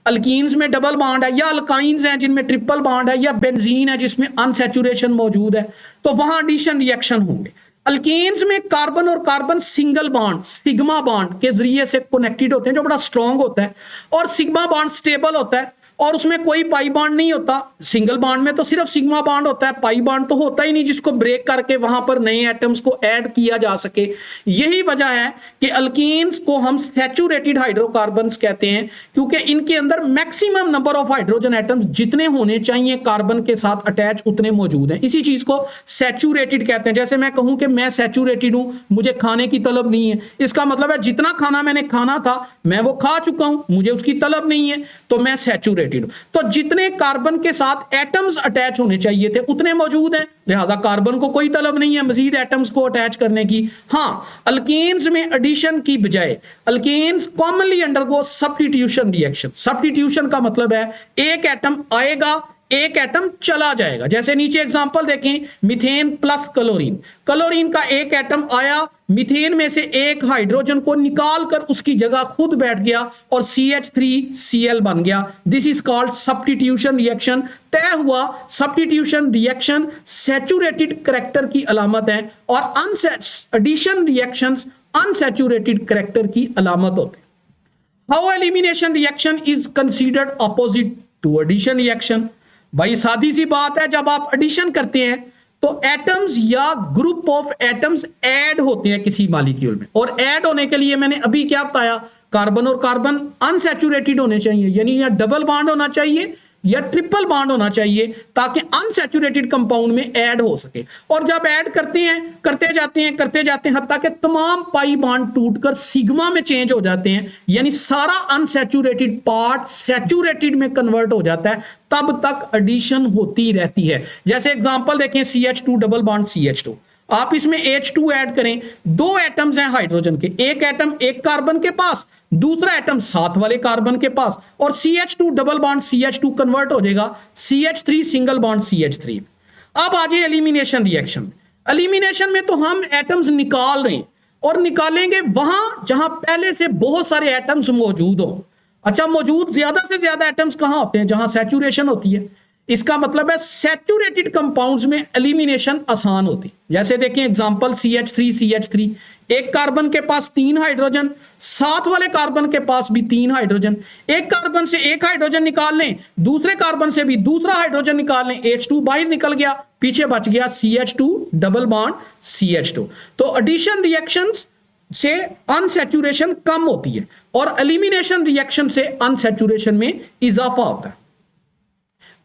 अल्कीन्स में डबल बॉन्ड है, या अल्काइंस हैं जिनमें ट्रिपल बॉन्ड है, या बेंजीन है जिसमें अनसैचुरेशन मौजूद है, तो वहां एडिशन रिएक्शन होंगे। अल्केन्स में कार्बन और carbon single bond sigma bond के जरिए से कनेक्टेड होते हैं जो बड़ा स्ट्रांग होता है, और सिग्मा बॉन्ड स्टेबल होता है और उसमें कोई पाई बॉन्ड नहीं होता। सिंगल बॉन्ड में तो सिर्फ सिग्मा बॉन्ड होता है, पाई बॉन्ड तो होता ही नहीं जिसको ब्रेक करके वहां पर नए एटम्स को ऐड किया जा सके। यही वजह है कि अल्कीन्स को हम सैचुरेटेड हाइड्रोकार्बन्स कहते हैं क्योंकि इनके अंदर maximum number of hydrogen atoms जितने होने चाहिए कार्बन के साथ अटैच उतने मौजूद हैं। इसी चीज को सैचुरेटेड कहते हैं। जैसे मैं कहूं कि मैं सैचुरेटेड हूं, मुझे खाने की तलब नहीं है, इसका मतलब है जितना खाना मैंने खाना था मैं वो खा चुका हूं, मुझे उसकी तलब नहीं है, तो मैं सैचुरेटेड। तो जितने कार्बन के साथ एटम्स अटैच होने चाहिए थे उतने मौजूद हैं, लिहाजा कार्बन को कोई तलब नहीं है मजीद एटम्स को अटैच करने की। हां, अल्केन्स में एडिशन की बजाय alkanes commonly undergo substitution reaction. Substitution का मतलब है एक एटम आएगा, एक एटम चला जाएगा। जैसे नीचे एग्जांपल देखें, मीथेन प्लस क्लोरीन। क्लोरीन का एक एटम आया, मीथेन में से एक हाइड्रोजन को निकाल कर उसकी जगह खुद बैठ गया और CH3Cl बन गया। This is called substitution reaction. तय हुआ सब्स्टिट्यूशन रिएक्शन सैचुरेटेड करैक्टर की अलामत है और एडिशन रिएक्शंस अनसैचुरेटेड करैक्टर की अलामत होते हैं। How elimination reaction is considered opposite to addition reaction. भाई सादी सी बात है, जब आप एडिशन करते हैं तो एटम्स या ग्रुप ऑफ एटम्स ऐड होते हैं किसी मॉलिक्यूल में, और ऐड होने के लिए मैंने अभी क्या बताया, कार्बन और कार्बन अनसैचुरेटेड होने चाहिए, यानी या डबल बॉन्ड होना चाहिए या ट्रिपल बॉन्ड होना चाहिए ताकि अनसैचुरेटेड कंपाउंड में ऐड हो सके। और जब ऐड करते हैं, करते जाते हैं हत्ता कि तमाम पाई बॉन्ड टूटकर सिग्मा में चेंज हो जाते हैं, यानी सारा अनसैचुरेटेड पार्ट सैचुरेटेड में कन्वर्ट हो जाता है, तब तक एडिशन होती रहती है। जैसे एग्जांपल देखें, CH2 डबल बॉन्ड CH2, आप इसमें H2 ऐड करें, दो एटम्स हैं हाइड्रोजन के, एक एटम एक कार्बन के पास, दूसरा एटम साथ वाले कार्बन के पास, और CH2 double bond CH2 convert हो जाएगा CH3 सिंगल बॉन्ड CH3। अब आ जाए एलिमिनेशन रिएक्शन। एलिमिनेशन में तो हम एटम्स निकाल रहे हैं और निकालेंगे वहां जहां पहले से बहुत सारे एटम्स मौजूद हो। अच्छा, मौजूद ज्यादा से ज्यादा एटम्स कहां होते हैं? जहां सैचुरेशन होती है। इसका मतलब है सैचुरेटेड कंपाउंड्स में एलिमिनेशन आसान होती। जैसे देखें एग्जांपल, CH3 एक कार्बन के पास 3 हाइड्रोजन, साथ वाले कार्बन के पास भी 3 हाइड्रोजन, एक कार्बन से एक हाइड्रोजन निकाल लें, दूसरे कार्बन से भी दूसरा हाइड्रोजन निकाल लें, H2 बाहर निकल गया, पीछे बच गया CH2 डबल बॉन्ड CH2। तो एडिशन रिएक्शंस से अनसैचुरेशन कम होती है और एलिमिनेशन रिएक्शन से अनसैचुरेशन में इजाफा होता है।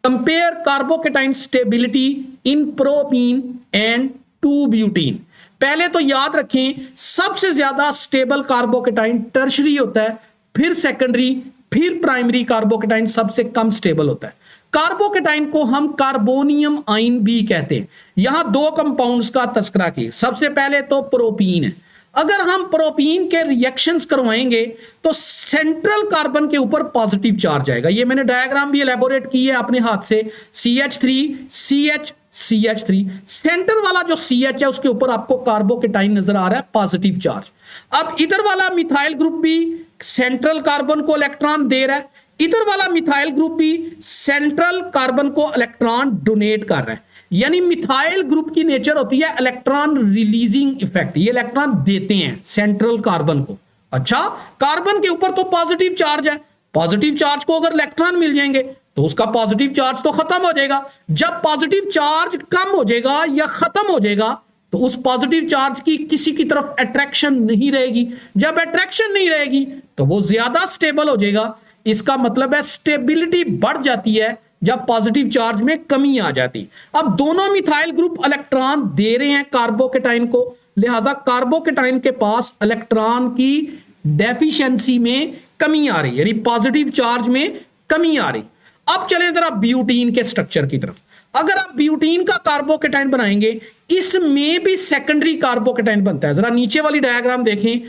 Compare carbocation stability in propene and two butene. पहले तो याद रखें, सबसे ज्यादा स्टेबल कार्बोकेटाइन टर्शरी होता है, फिर सेकेंडरी, फिर प्राइमरी कार्बोकेटाइन सबसे कम स्टेबल होता है। कार्बोकेटाइन को हम कार्बोनियम आयन भी कहते हैं। यहां 2 कंपाउंड्स का तस्करा किया। सबसे पहले तो प्रोपीन है। अगर हम प्रोपीन के रिएक्शंस करवाएंगे तो सेंट्रल कार्बन के ऊपर पॉजिटिव चार्ज आएगा। ये मैंने डायग्राम भी एलैबोरेट की है अपने हाथ से। CH3 CH CH3, सेंटर वाला जो CH है उसके ऊपर आपको कार्बोकेटाइन नजर आ रहा है, पॉजिटिव चार्ज। अब इधर वाला मिथाइल ग्रुप भी सेंट्रल कार्बन को इलेक्ट्रॉन दे रहा है, इधर वाला मिथाइल ग्रुप भी सेंट्रल कार्बन को इलेक्ट्रॉन डोनेट कर रहा है। यानी मिथाइल ग्रुप की नेचर होती है इलेक्ट्रॉन रिलीजिंग इफेक्ट, ये इलेक्ट्रॉन देते हैं सेंट्रल कार्बन को। अच्छा, कार्बन के ऊपर तो पॉजिटिव चार्ज है, पॉजिटिव चार्ज को अगर इलेक्ट्रॉन मिल जाएंगे तो उसका पॉजिटिव चार्ज तो खत्म हो जाएगा। जब पॉजिटिव चार्ज कम हो जाएगा या खत्म हो जाएगा तो उस पॉजिटिव चार्ज की किसी की तरफ अट्रैक्शन नहीं रहेगी। जब अट्रैक्शन नहीं रहेगी तो वो ज्यादा स्टेबल हो जाएगा। इसका मतलब है स्टेबिलिटी बढ़ जाती है जब पॉजिटिव चार्ज में कमी आ जाती। अब दोनों मिथाइल ग्रुप इलेक्ट्रॉन दे रहे हैं कार्बोकेटाइन को, लिहाजा कार्बोकेटाइन के पास इलेक्ट्रॉन की डेफिशिएंसी में कमी आ रही, यानी पॉजिटिव चार्ज में कमी आ रही। अब चलें जरा ब्यूटीन के स्ट्रक्चर की तरफ। अगर आप ब्यूटीन का कार्बोकेटाइन बनाएंगे, इसमें भी सेकेंडरी कार्बोकेटाइन बनता है। जरा नीचे वाली डायग्राम देखें,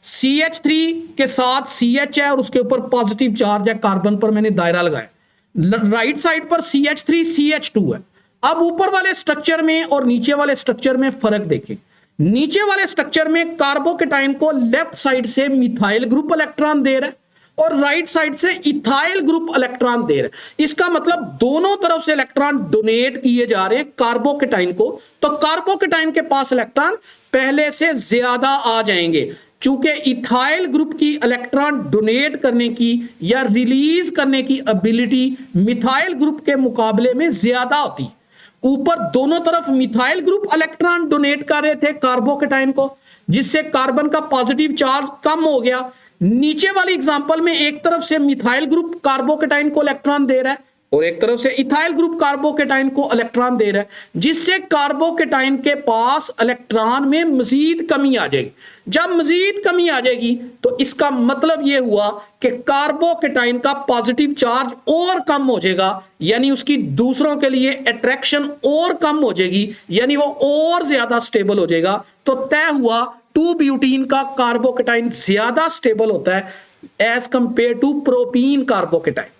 CH3 के साथ CH है और उसके ऊपर पॉजिटिव चार्ज है, कार्बन पर मैंने दायरा लगाया। राइट साइड पर CH3 CH2 है। अब ऊपर वाले स्ट्रक्चर में और नीचे वाले स्ट्रक्चर में फर्क देखें। नीचे वाले स्ट्रक्चर में कार्बोकेटाइन को लेफ्ट साइड से मिथाइल ग्रुप इलेक्ट्रॉन दे रहा है और राइट साइड से इथाइल ग्रुप इलेक्ट्रॉन दे रहे हैं। इसका मतलब दोनों तरफ से इलेक्ट्रॉन डोनेट किए जा रहे हैं कार्बोकेटाइन को, तो कार्बोकेटाइन के पास इलेक्ट्रॉन पहले से ज्यादा आ जाएंगे। चूंकि इथाइल ग्रुप की इलेक्ट्रॉन डोनेट करने की या रिलीज करने की एबिलिटी मिथाइल ग्रुप के मुकाबले में ज्यादा होती। ऊपर दोनों तरफ मिथाइल ग्रुप इलेक्ट्रॉन डोनेट कर रहे थे कार्बोकेटाइन को, जिससे कार्बन का पॉजिटिव चार्ज कम हो गया। नीचे वाली एग्जांपल में एक तरफ से मिथाइल ग्रुप कार्बोकेटाइन को इलेक्ट्रॉन दे रहा है और एक तरफ से इथाइल ग्रुप कार्बोकेटाइन को इलेक्ट्रॉन दे रहा है, जिससे कार्बोकेटाइन के पास इलेक्ट्रॉन में मजीद कमी आ जाएगी। जब मजीद कमी आ जाएगी तो इसका मतलब यह हुआ कि कार्बोकेटाइन का पॉजिटिव चार्ज और कम हो जाएगा, यानी उसकी दूसरों के लिए अट्रैक्शन और कम हो जाएगी, यानी वो और ज्यादा स्टेबल हो जाएगा। तो तय हुआ 2-ब्यूटीन का कार्बोकेटाइन ज्यादा स्टेबल होता है as compare to propene carbocation.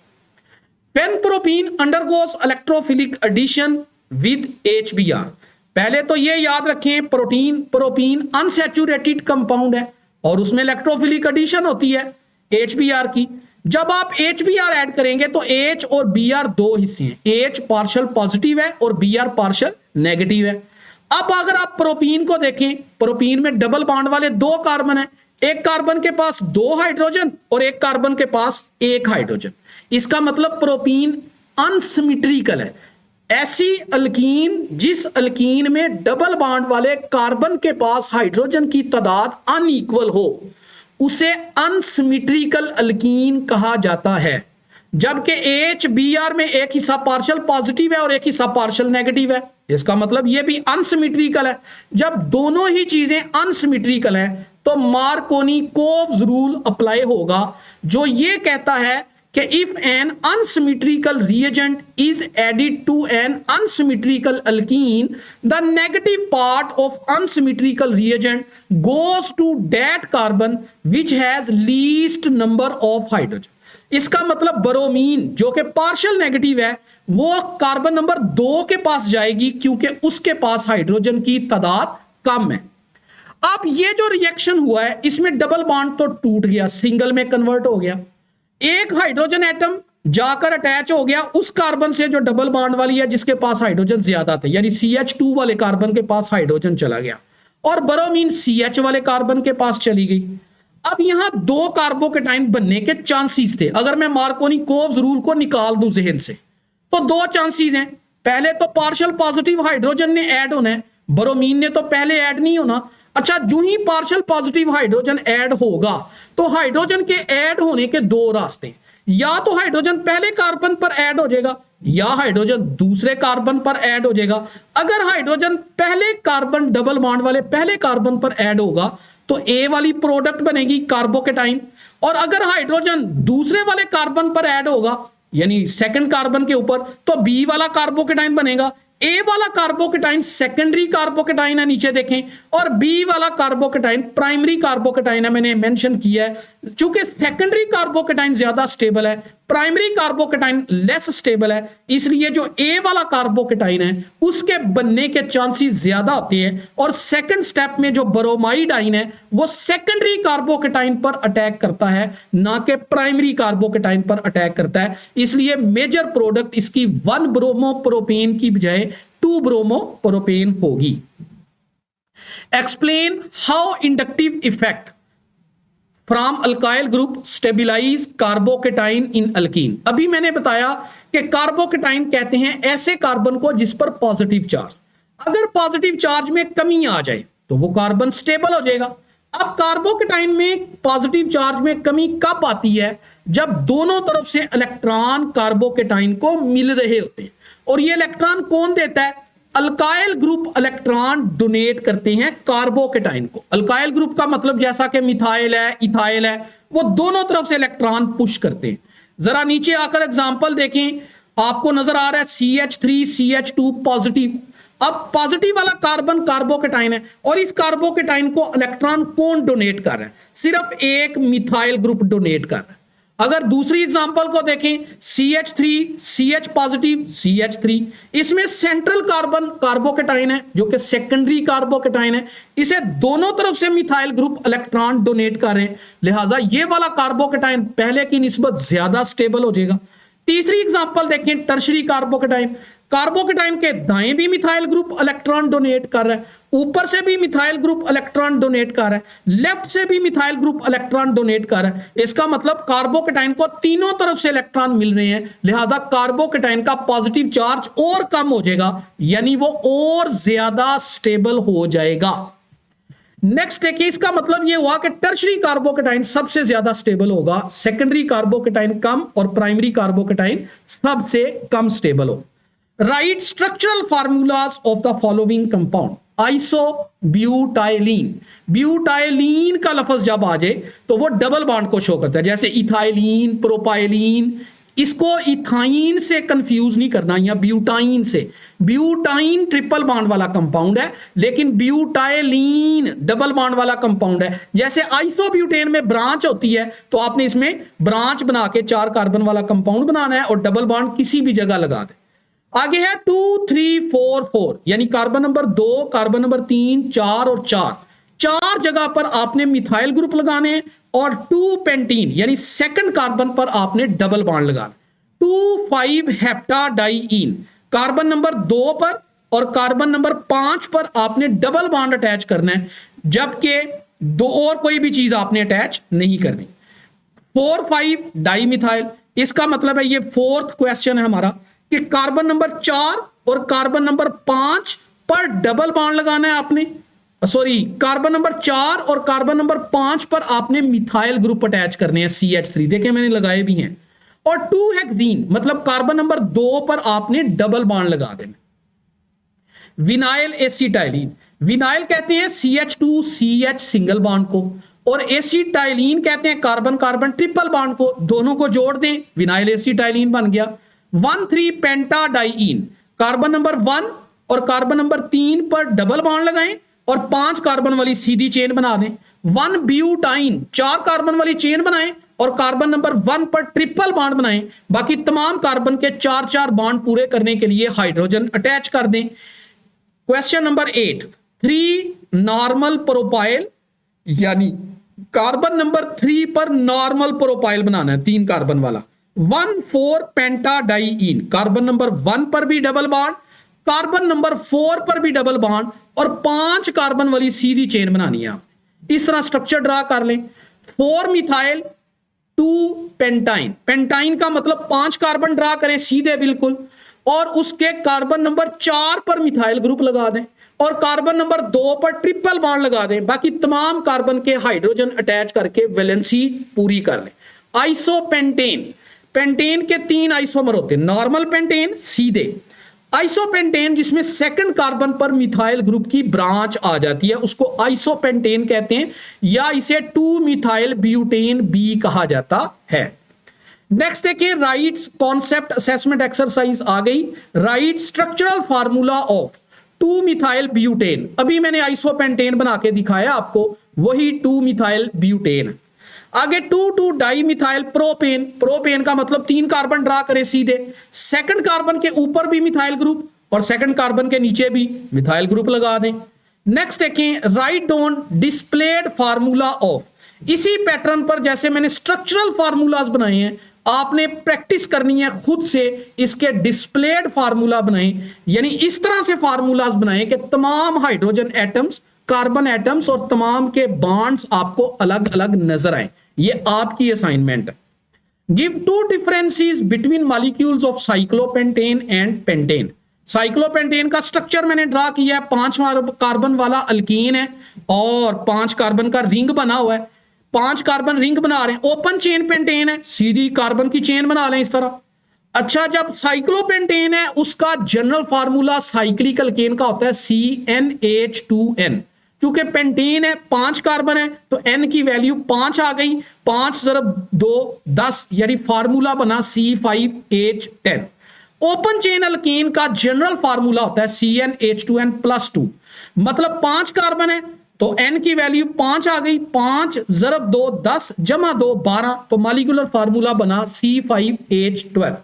When propene undergoes electrophilic addition with HBr, पहले तो ये याद रखें प्रोपीन अनसैचुरेटेड कंपाउंड है और उसमें इलेक्ट्रोफिलिक एडिशन होती है HBr की। जब आप HBr ऐड करेंगे तो H और Br दो हिस्से हैं, H पार्शियल पॉजिटिव है और Br पार्शियल नेगेटिव है। अब अगर आप प्रोपीन को देखें, प्रोपीन में डबल बॉन्ड वाले दो कार्बन है, एक कार्बन के पास 2 हाइड्रोजन और एक कार्बन के पास 1 हाइड्रोजन। इसका मतलब प्रोपीन अनसिमेट्रिकल है। ऐसी अल्कीन जिस अल्कीन में डबल बॉन्ड वाले कार्बन के पास हाइड्रोजन की तादाद अनइक्वल हो, उसे अनसिमेट्रिकल अल्कीन कहा जाता है। जबकि HBr में एक हिस्सा पार्शियल पॉजिटिव है और एक हिस्सा पार्शियल नेगेटिव है, इसका मतलब यह भी अनसिमेट्रिकल है। जब दोनों ही चीजें अनसिमेट्रिकल है तो मार्कोनी-कोव्स रूल अप्लाई होगा, जो यह कहता है कि if an unsymmetrical reagent is added to an unsymmetrical alkene, the negative part of unsymmetrical reagent goes to that carbon which has least number of hydrogen. इसका मतलब ब्रोमीन जो कि पार्शियल नेगेटिव है वो कार्बन नंबर 2 के पास जाएगी, क्योंकि उसके पास हाइड्रोजन की तादाद कम है। अब ये जो रिएक्शन हुआ है इसमें डबल बॉन्ड तो टूट गया, सिंगल में कन्वर्ट हो गया। एक हाइड्रोजन एटम जाकर अटैच हो गया उस कार्बन से जो डबल बॉन्ड वाली है, जिसके पास हाइड्रोजन ज्यादा थे, यानी CH2 वाले कार्बन के पास हाइड्रोजन चला गया और ब्रोमीन CH वाले कार्बन के पास चली गई। अब यहां 2 कार्बोकेटाइन बनने के चांसेस थे। अगर मैं मार्कोनी-कोव्स रूल को निकाल दूं जहन से, तो 2 चांसेस हैं। पहले तो पार्शियल पॉजिटिव हाइड्रोजन ने ऐड होना है, ब्रोमीन ने तो पहले ऐड नहीं होना। अच्छा, जो ही पार्शियल पॉजिटिव हाइड्रोजन ऐड होगा तो हाइड्रोजन के ऐड होने के 2 रास्ते, या तो हाइड्रोजन पहले कार्बन पर ऐड हो जाएगा या हाइड्रोजन दूसरे कार्बन पर ऐड हो जाएगा। अगर हाइड्रोजन पहले कार्बन डबल बॉन्ड वाले पहले कार्बन पर ऐड होगा तो A वाली प्रोडक्ट बनेगी कार्बोकेटाइन, और अगर हाइड्रोजन दूसरे वाले कार्बन पर ऐड होगा यानी सेकंड कार्बन के ऊपर, तो B वाला कार्बोकेटाइन बनेगा। A वाला कार्बोकेटाइन सेकेंडरी कार्बोकेटाइन है, नीचे देखें, और B वाला कार्बोकेटाइन प्राइमरी कार्बोकेटाइन है। मैंने मेंशन किया है चूंकि सेकेंडरी कार्बोकेटाइन ज्यादा स्टेबल है, प्राइमरी कार्बोकेटाइन लेस स्टेबल है, इसलिए जो A वाला कार्बोकेटाइन है उसके बनने के चांसेस ज्यादा होते हैं। और सेकंड स्टेप में जो ब्रोमाइड आइन है वो सेकेंडरी कार्बोकेटाइन पर अटैक करता है, ना कि प्राइमरी कार्बोकेटाइन पर अटैक करता है। इसलिए मेजर प्रोडक्ट इसकी 1 ब्रोमोप्रोपेन की बजाय 2 ब्रोमोप्रोपेन होगी। Explain how inductive effect from alkyl group stabilise carbocation in alkyne. अभी मैंने बताया कि कार्बोकेटाइन कहते हैं ऐसे कार्बन को जिस पर पॉजिटिव चार्ज। अगर पॉजिटिव चार्ज में कमी आ जाए तो वो कार्बन स्टेबल हो जाएगा। अब कार्बोकेटाइन में पॉजिटिव चार्ज में कमी कब आती है? जब दोनों तरफ से इलेक्ट्रॉन कार्बोकेटाइन को मिल रहे होते हैं। और ये इलेक्ट्रॉन कौन देता है? अल्काइल ग्रुप इलेक्ट्रॉन डोनेट करते हैं कार्बोकेटाइन को। अल्काइल ग्रुप का मतलब जैसा कि मिथाइल है, इथाइल है, वो दोनों तरफ से इलेक्ट्रॉन पुश करते हैं। जरा नीचे आकर एग्जांपल देखें, आपको नजर आ रहा है CH3 CH2 पॉजिटिव। अब पॉजिटिव वाला कार्बन कार्बोकेटाइन है और इस कार्बोकेटाइन को इलेक्ट्रॉन कौन डोनेट कर रहा है? सिर्फ एक मिथाइल ग्रुप डोनेट कर रहा है। अगर दूसरी एग्जांपल को देखें, CH3 CH पॉजिटिव CH3, इसमें सेंट्रल कार्बन कार्बोकेटाइन है जो कि सेकेंडरी कार्बोकेटाइन है। इसे दोनों तरफ से मिथाइल ग्रुप इलेक्ट्रॉन डोनेट कर रहे हैं, लिहाजा ये वाला कार्बोकेटाइन पहले की निस्बत ज्यादा स्टेबल हो जाएगा। तीसरी एग्जांपल देखें, टर्शरी कार्बोकेटाइन। कार्बोकेटाइन के दाएं भी मिथाइल ग्रुप इलेक्ट्रॉन डोनेट कर रहा है, ऊपर से भी मिथाइल ग्रुप इलेक्ट्रॉन डोनेट कर रहा है, लेफ्ट से भी मिथाइल ग्रुप इलेक्ट्रॉन डोनेट कर रहा है। इसका मतलब कार्बोकेटाइन को तीनों तरफ से इलेक्ट्रॉन मिल रहे हैं, लिहाजा कार्बोकेटाइन का पॉजिटिव चार्ज और कम हो जाएगा, यानी वो और ज्यादा स्टेबल हो जाएगा। नेक्स्ट देखिए, इसका मतलब ये हुआ कि टर्शरी कार्बोकेटाइन सबसे ज्यादा स्टेबल होगा, सेकेंडरी कार्बोकेटाइन कम और प्राइमरी कार्बोकेटाइन सबसे कम स्टेबल हो। Write structural formulas of the following compound. Isobutylene, butylene का लफ्ज जब आ जाए तो वो डबल बॉन्ड को शो करता है, जैसे इथाइलीन, प्रोपाइलीन। इसको इथाइन से कंफ्यूज नहीं करना या ब्यूटाइन से। ब्यूटाइन ट्रिपल बॉन्ड वाला कंपाउंड है, लेकिन ब्यूटाइलीन डबल बॉन्ड वाला कंपाउंड है। जैसे आइसोब्यूटेन में ब्रांच होती है तो आपने इसमें ब्रांच बना के 4 कार्बन वाला कंपाउंड बनाना है और डबल बॉन्ड किसी भी जगह लगा दे। आगे है 2 3 4 4, यानी कार्बन नंबर 2, कार्बन नंबर 3, 4 और 4 जगह पर आपने मिथाइल ग्रुप लगाने और 2 पेंटीन यानी सेकंड कार्बन पर आपने डबल बॉन्ड लगाना। 2 5 हेप्टाडाइईन, कार्बन नंबर 2 पर और कार्बन नंबर 5 पर आपने डबल बॉन्ड अटैच करना है, जबकि 2 और कोई भी चीज आपने अटैच नहीं करनी। 4 5 डाई मिथाइल, इसका मतलब है ये फोर्थ क्वेश्चन है हमारा कि कार्बन नंबर 4 और कार्बन नंबर 5 पर डबल बॉन्ड लगाना है आपने। सॉरी, कार्बन नंबर 4 और कार्बन नंबर 5 पर आपने मिथाइल ग्रुप अटैच करने हैं CH3, देखें मैंने लगाए भी हैं। और 2 हेक्सीन मतलब कार्बन नंबर 2 पर आपने डबल बॉन्ड लगा देना। विनाइल एसिटाइलिन, विनाइल कहते हैं CH2 CH सिंगल बॉन्ड को, और एसिटाइलिन कहते हैं कार्बन कार्बन ट्रिपल बॉन्ड को। दोनों को जोड़ दें, विनाइल एसिटाइलिन बन गया। 1 3 पेंटाडाइईन, कार्बन नंबर 1 और कार्बन नंबर 3 पर डबल बॉन्ड लगाएं और 5 कार्बन वाली सीधी चेन बना दें। 1 ब्यूटाइन, 4 कार्बन वाली चेन बनाएं और कार्बन नंबर 1 पर ट्रिपल बॉन्ड बनाएं। बाकी तमाम कार्बन के 4 बॉन्ड पूरे करने के लिए हाइड्रोजन अटैच कर दें। क्वेश्चन नंबर 8, 3 नॉर्मल प्रोपाइल, यानी कार्बन नंबर 3 पर नॉर्मल प्रोपाइल बनाना है, 3 कार्बन वाला। 1 4 पेंटाडाइईन, कार्बन नंबर 1 पर भी डबल बॉन्ड, कार्बन नंबर 4 पर भी डबल बॉन्ड और 5 कार्बन वाली सीधी चेन बनानी है आप। इस तरह स्ट्रक्चर ड्रा कर लें। 4 मिथाइल 2 पेंटाइन, पेंटाइन का मतलब 5 कार्बन ड्रा करें सीधे बिल्कुल, और उसके कार्बन नंबर 4 पर मिथाइल ग्रुप लगा दें और कार्बन नंबर 2 पर ट्रिपल बॉन्ड लगा दें। बाकी तमाम कार्बन के हाइड्रोजन अटैच करके वैलेंसी पूरी कर लें। आइसोपेंटेन, पेंटेन के 3 आइसोमर होते हैं, नॉर्मल पेंटेन सीधे, आइसोपेंटेन जिसमें सेकंड कार्बन पर मिथाइल ग्रुप की ब्रांच आ जाती है उसको आइसोपेंटेन कहते हैं, या इसे 2 मिथाइल ब्यूटेन बी कहा जाता है। नेक्स्ट देखिए, राइट कॉन्सेप्ट असेसमेंट एक्सरसाइज आ गई। Right structural formula of 2 methyl butane, अभी मैंने आइसोपेंटेन बना के दिखाया आपको, वही 2 मिथाइल ब्यूटेन। आगे 2 डाई मिथाइल प्रोपेन, प्रोपेन का मतलब 3 कार्बन ड्रा करें सीधे, सेकंड कार्बन के ऊपर भी मिथाइल ग्रुप और सेकंड कार्बन के नीचे भी मिथाइल ग्रुप लगा दें। नेक्स्ट देखें, write down displayed formula of, इसी पैटर्न पर जैसे मैंने स्ट्रक्चरल फार्मूलाज बनाए हैं आपने प्रैक्टिस करनी है खुद से, इसके डिस्प्लेड फार्मूला बनाएं, यानी इस तरह से फार्मूलाज बनाएं कि तमाम हाइड्रोजन एटम्स, कार्बन एटम्स और तमाम के बॉन्ड्स आपको अलग अलग नजर आए। ये आपकी असाइनमेंट है। Give 2 differences between molecules of cyclopentane and pentane. Cyclopentane का स्ट्रक्चर मैंने ड्रा किया है, 5 कार्बन वाला अल्कीन है और 5 कार्बन का रिंग बना हुआ है। 5 कार्बन रिंग बना रहे हैं, ओपन चेन पेंटेन है, सीधी कार्बन की चेन बना लें इस तरह। अच्छा, जब साइक्लोपेंटेन है उसका जनरल फार्मूला साइक्लिक अल्केन का होता है CnH2n। चूंकि पेंटेन है 5 कार्बन है तो n की वैल्यू 5 आ गई, 5 ज़रब 2 10, यानी फार्मूला बना C5H10। ओपन चेन अल्केन का जनरल फार्मूला होता है CnH2n+2, मतलब 5 कार्बन है तो n की वैल्यू 5 आ गई, 5 ज़रब 2 10 जमा 2 12, तो मॉलिक्यूलर फार्मूला बना C5H12।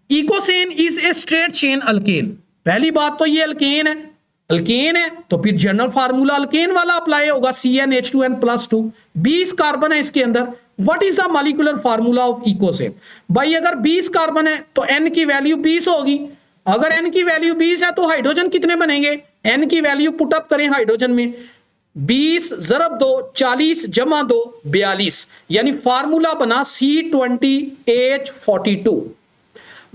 Eicosane is a straight chain alkane. पहली बात तो ये अल्केन है तो फिर जनरल फार्मूला अल्केन वाला अप्लाई होगा CnH2n+2। 20 कार्बन है इसके अंदर। What is the molecular formula of eicosane? भाई अगर 20 कार्बन है तो n की वैल्यू 20 होगी। अगर n की वैल्यू 20 है तो हाइड्रोजन कितने बनेंगे? n की वैल्यू पुट अप करें हाइड्रोजन में, 20 ज़रब 2 40 जमा 2 42, यानी फार्मूला बना C20H42।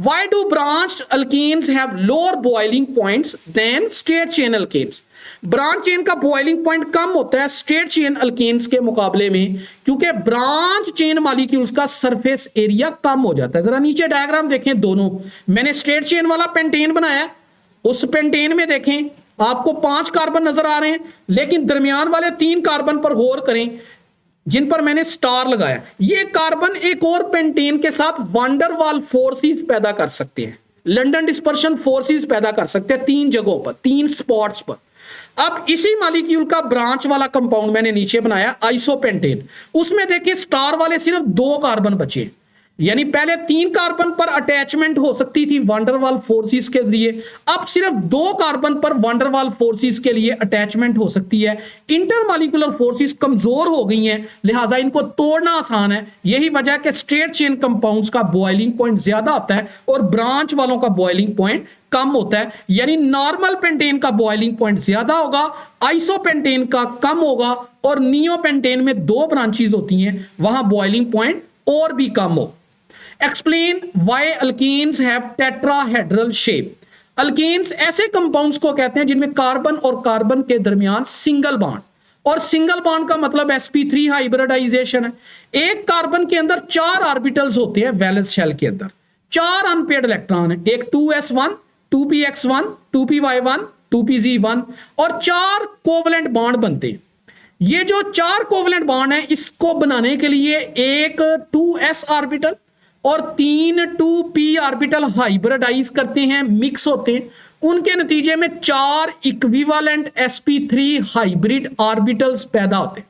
Why do branched alkenes have lower boiling points than straight chain alkenes? Branch chain का बॉइलिंग पॉइंट कम होता है स्ट्रेट चेन अल्केन्स के मुकाबले में, क्योंकि ब्रांच चेन मॉलिक्यूल्स का सरफेस एरिया कम हो जाता है। जरा नीचे डायग्राम देखें दोनों, मैंने स्ट्रेट चेन वाला पेंटेन बनाया, उस पेंटेन में देखें आपको 5 कार्बन नजर आ रहे हैं, लेकिन दरमियान वाले 3 कार्बन पर गौर करें जिन पर मैंने स्टार लगाया। ये कार्बन एक और पेंटेन के साथ वांडरवाल फोर्सेस पैदा कर सकते हैं, लंदन डिस्पर्शन फोर्सेस पैदा कर सकते हैं 3 जगहों पर, 3 स्पॉट्स पर। अब इसी मॉलिक्यूल का ब्रांच वाला कंपाउंड मैंने नीचे बनाया आइसोपेंटेन, उसमें देखिए स्टार वाले सिर्फ 2 कार्बन बचे, यानी पहले 3 कार्बन पर अटैचमेंट हो सकती थी वांडरवाल फोर्सेस के जरिए, अब सिर्फ 2 कार्बन पर वांडरवाल फोर्सेस के लिए अटैचमेंट हो सकती है। इंटरमॉलिक्यूलर फोर्सेस कमजोर हो गई हैं, लिहाजा इनको तोड़ना आसान है। यही वजह है कि स्ट्रेट चेन कंपाउंड्स का बॉइलिंग पॉइंट ज्यादा होता है और ब्रांच वालों का बॉइलिंग पॉइंट कम होता है, यानी नॉर्मल पेंटेन का बॉइलिंग पॉइंट ज्यादा होगा, आइसोपेंटेन का कम होगा, और नियोपेंटेन में 2 ब्रांचेस होती हैं, वहां बॉइलिंग पॉइंट और भी कम हो। Explain why alkenes have tetrahedral shape. Alkanes ऐसे कंपाउंड्स को कहते हैं जिनमें कार्बन और कार्बन के दरमियान सिंगल बॉन्ड, और सिंगल बॉन्ड का मतलब sp3 हाइब्रिडाइजेशन है। एक कार्बन के अंदर 4 ऑर्बिटल्स होते हैं वैलेंस शेल के अंदर, 4 अनपेयर्ड इलेक्ट्रॉन है, एक 2s1 2px1 2py1 2pz1, और 4 कोवलेंट बॉन्ड बनते हैं। ये जो 4 कोवलेंट बॉन्ड है इसको बनाने के लिए एक 2s ऑर्बिटल और 3 2p ऑर्बिटल हाइब्रिडाइज करते हैं, मिक्स होते हैं, उनके नतीजे में 4 इक्विवेलेंट sp3 हाइब्रिड ऑर्बिटल्स पैदा होते हैं।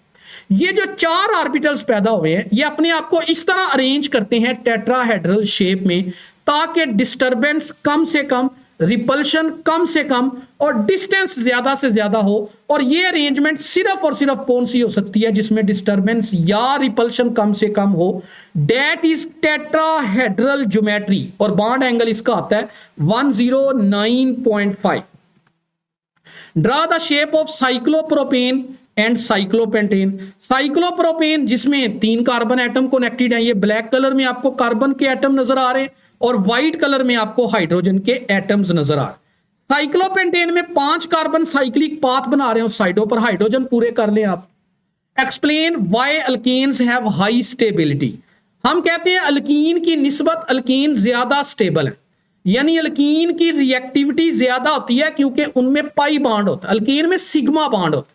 ये जो 4 ऑर्बिटल्स पैदा हुए हैं ये अपने आप को इस तरह अरेंज करते हैं टेट्राहेड्रल शेप में, ताकि डिस्टरबेंस कम से कम, रिपल्शन कम से कम और डिस्टेंस ज्यादा से ज्यादा हो। और ये अरेंजमेंट सिर्फ और सिर्फ कौन सी हो सकती है? जिसमें डिस्टरबेंस या रिपल्शन कम से कम हो, डेट इज टेट्राहेड्रल ज्योमेट्री, और बॉन्ड एंगल इसका आता है 109.5। Draw the shape of cyclopropane and cyclopentane. Cyclopropane जिसमें 3 कार्बन एटम कनेक्टेड है, ये ब्लैक कलर में आपको कार्बन के एटम नजर आ रहे हैं और व्हाइट कलर में आपको हाइड्रोजन के एटम्स नजर आ रहे हैं। साइक्लोपेंटेन में 5 कार्बन साइक्लिक पाथ बना रहे हो, साइडों पर हाइड्रोजन पूरे कर लें आप। Explain why alkanes have high stability. हम कहते हैं अल्कीन की निस्बत अल्कीन ज्यादा स्टेबल है, यानी अल्कीन की रिएक्टिविटी ज्यादा होती है क्योंकि उनमें पाई बॉन्ड होता है, अल्कीन में सिग्मा बॉन्ड होता है,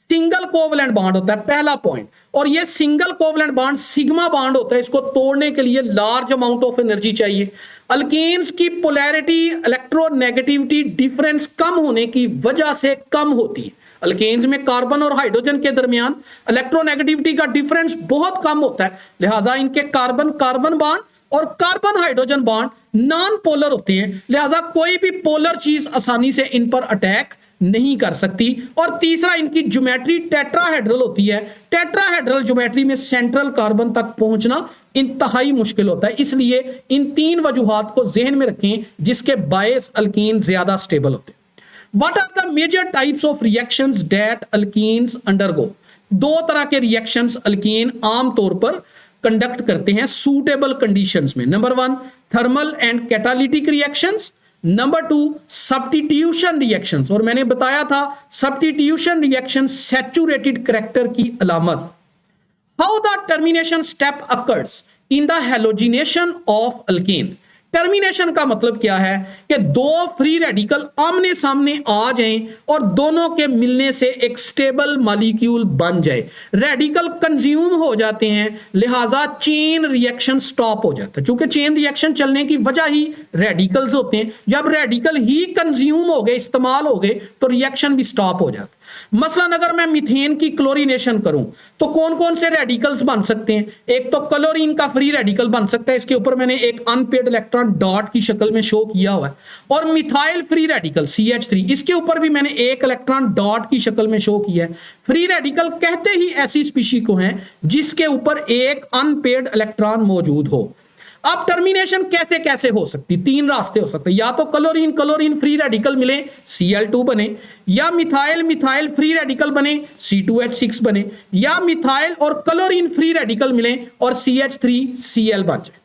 सिंगल कोवलेंट बॉन्ड होता है, पहला पॉइंट। और ये single covalent bond sigma bond होता है, इसको तोड़ने के लिए लार्ज अमाउंट ऑफ एनर्जी चाहिए। अल्केन्स की पोलैरिटी इलेक्ट्रोनेगेटिविटी डिफरेंस कम होने की वजह से कम होती है। अल्केन्स में कार्बन और हाइड्रोजन के दरमियान इलेक्ट्रोनेगेटिविटी का डिफरेंस बहुत कम होता है, लिहाजा इनके कार्बन कार्बन बॉन्ड और carbon hydrogen bond non polar होते हैं, लिहाजा कोई भी पोलर चीज आसानी से इन पर अटैक नहीं कर सकती। और तीसरा, इनकी ज्योमेट्री टेट्राहेड्रल होती है। टेट्राहेड्रल ज्योमेट्री में सेंट्रल कार्बन तक पहुंचना इंतहाई मुश्किल होता है, इसलिए इन 3 वजूहात को जहन में रखें जिसके बायस अल्कीन ज्यादा स्टेबल होते हैं। What are the major types of reactions that alkenes undergo? 2 तरह के रिएक्शंस अल्कीन आमतौर पर कंडक्ट करते हैं सूटेबल कंडीशंस में। Number 1 thermal and catalytic reactions, number 2 substitution reactions, और मैंने बताया था सब्स्टिट्यूशन रिएक्शन सैचुरेटेड करैक्टर की अलामत। How the termination step occurs in the halogenation of alkane. Termination का मतलब क्या है कि दो फ्री रेडिकल आमने सामने आ जाएं और दोनों के मिलने से एक स्टेबल मॉलिक्यूल बन जाए, रेडिकल कंज्यूम हो जाते हैं, लिहाजा चेन रिएक्शन स्टॉप हो जाता है। चूंकि चेन रिएक्शन चलने की वजह ही रेडिकल्स होते हैं, जब रेडिकल ही कंज्यूम हो गए, इस्तेमाल हो गए, तो रिएक्शन भी स्टॉप हो जाता है। मसलन अगर मैं मीथेन की क्लोरीनेशन करूं तो कौन कौन से रेडिकल्स बन सकते हैं? एक तो क्लोरीन का फ्री रेडिकल बन सकता है, इसके ऊपर मैंने एक अनपेड इलेक्ट्रॉन डॉट की शक्ल में शो किया हुआ है, और मिथाइल फ्री रेडिकल CH3, इसके ऊपर भी मैंने एक इलेक्ट्रॉन डॉट की शक्ल में शो किया है। फ्री रेडिकल कहते ही ऐसी स्पीशी को हैं जिसके ऊपर एक अनपेड इलेक्ट्रॉन मौजूद हो। अब टर्मिनेशन कैसे कैसे हो सकती? तीन रास्ते हो सकते हैं, या तो क्लोरीन क्लोरीन फ्री रेडिकल मिले Cl2 बने, या मिथाइल मिथाइल फ्री रेडिकल बने C2H6 बने, या मिथाइल और क्लोरीन फ्री रेडिकल मिले और CH3Cl बन जाए।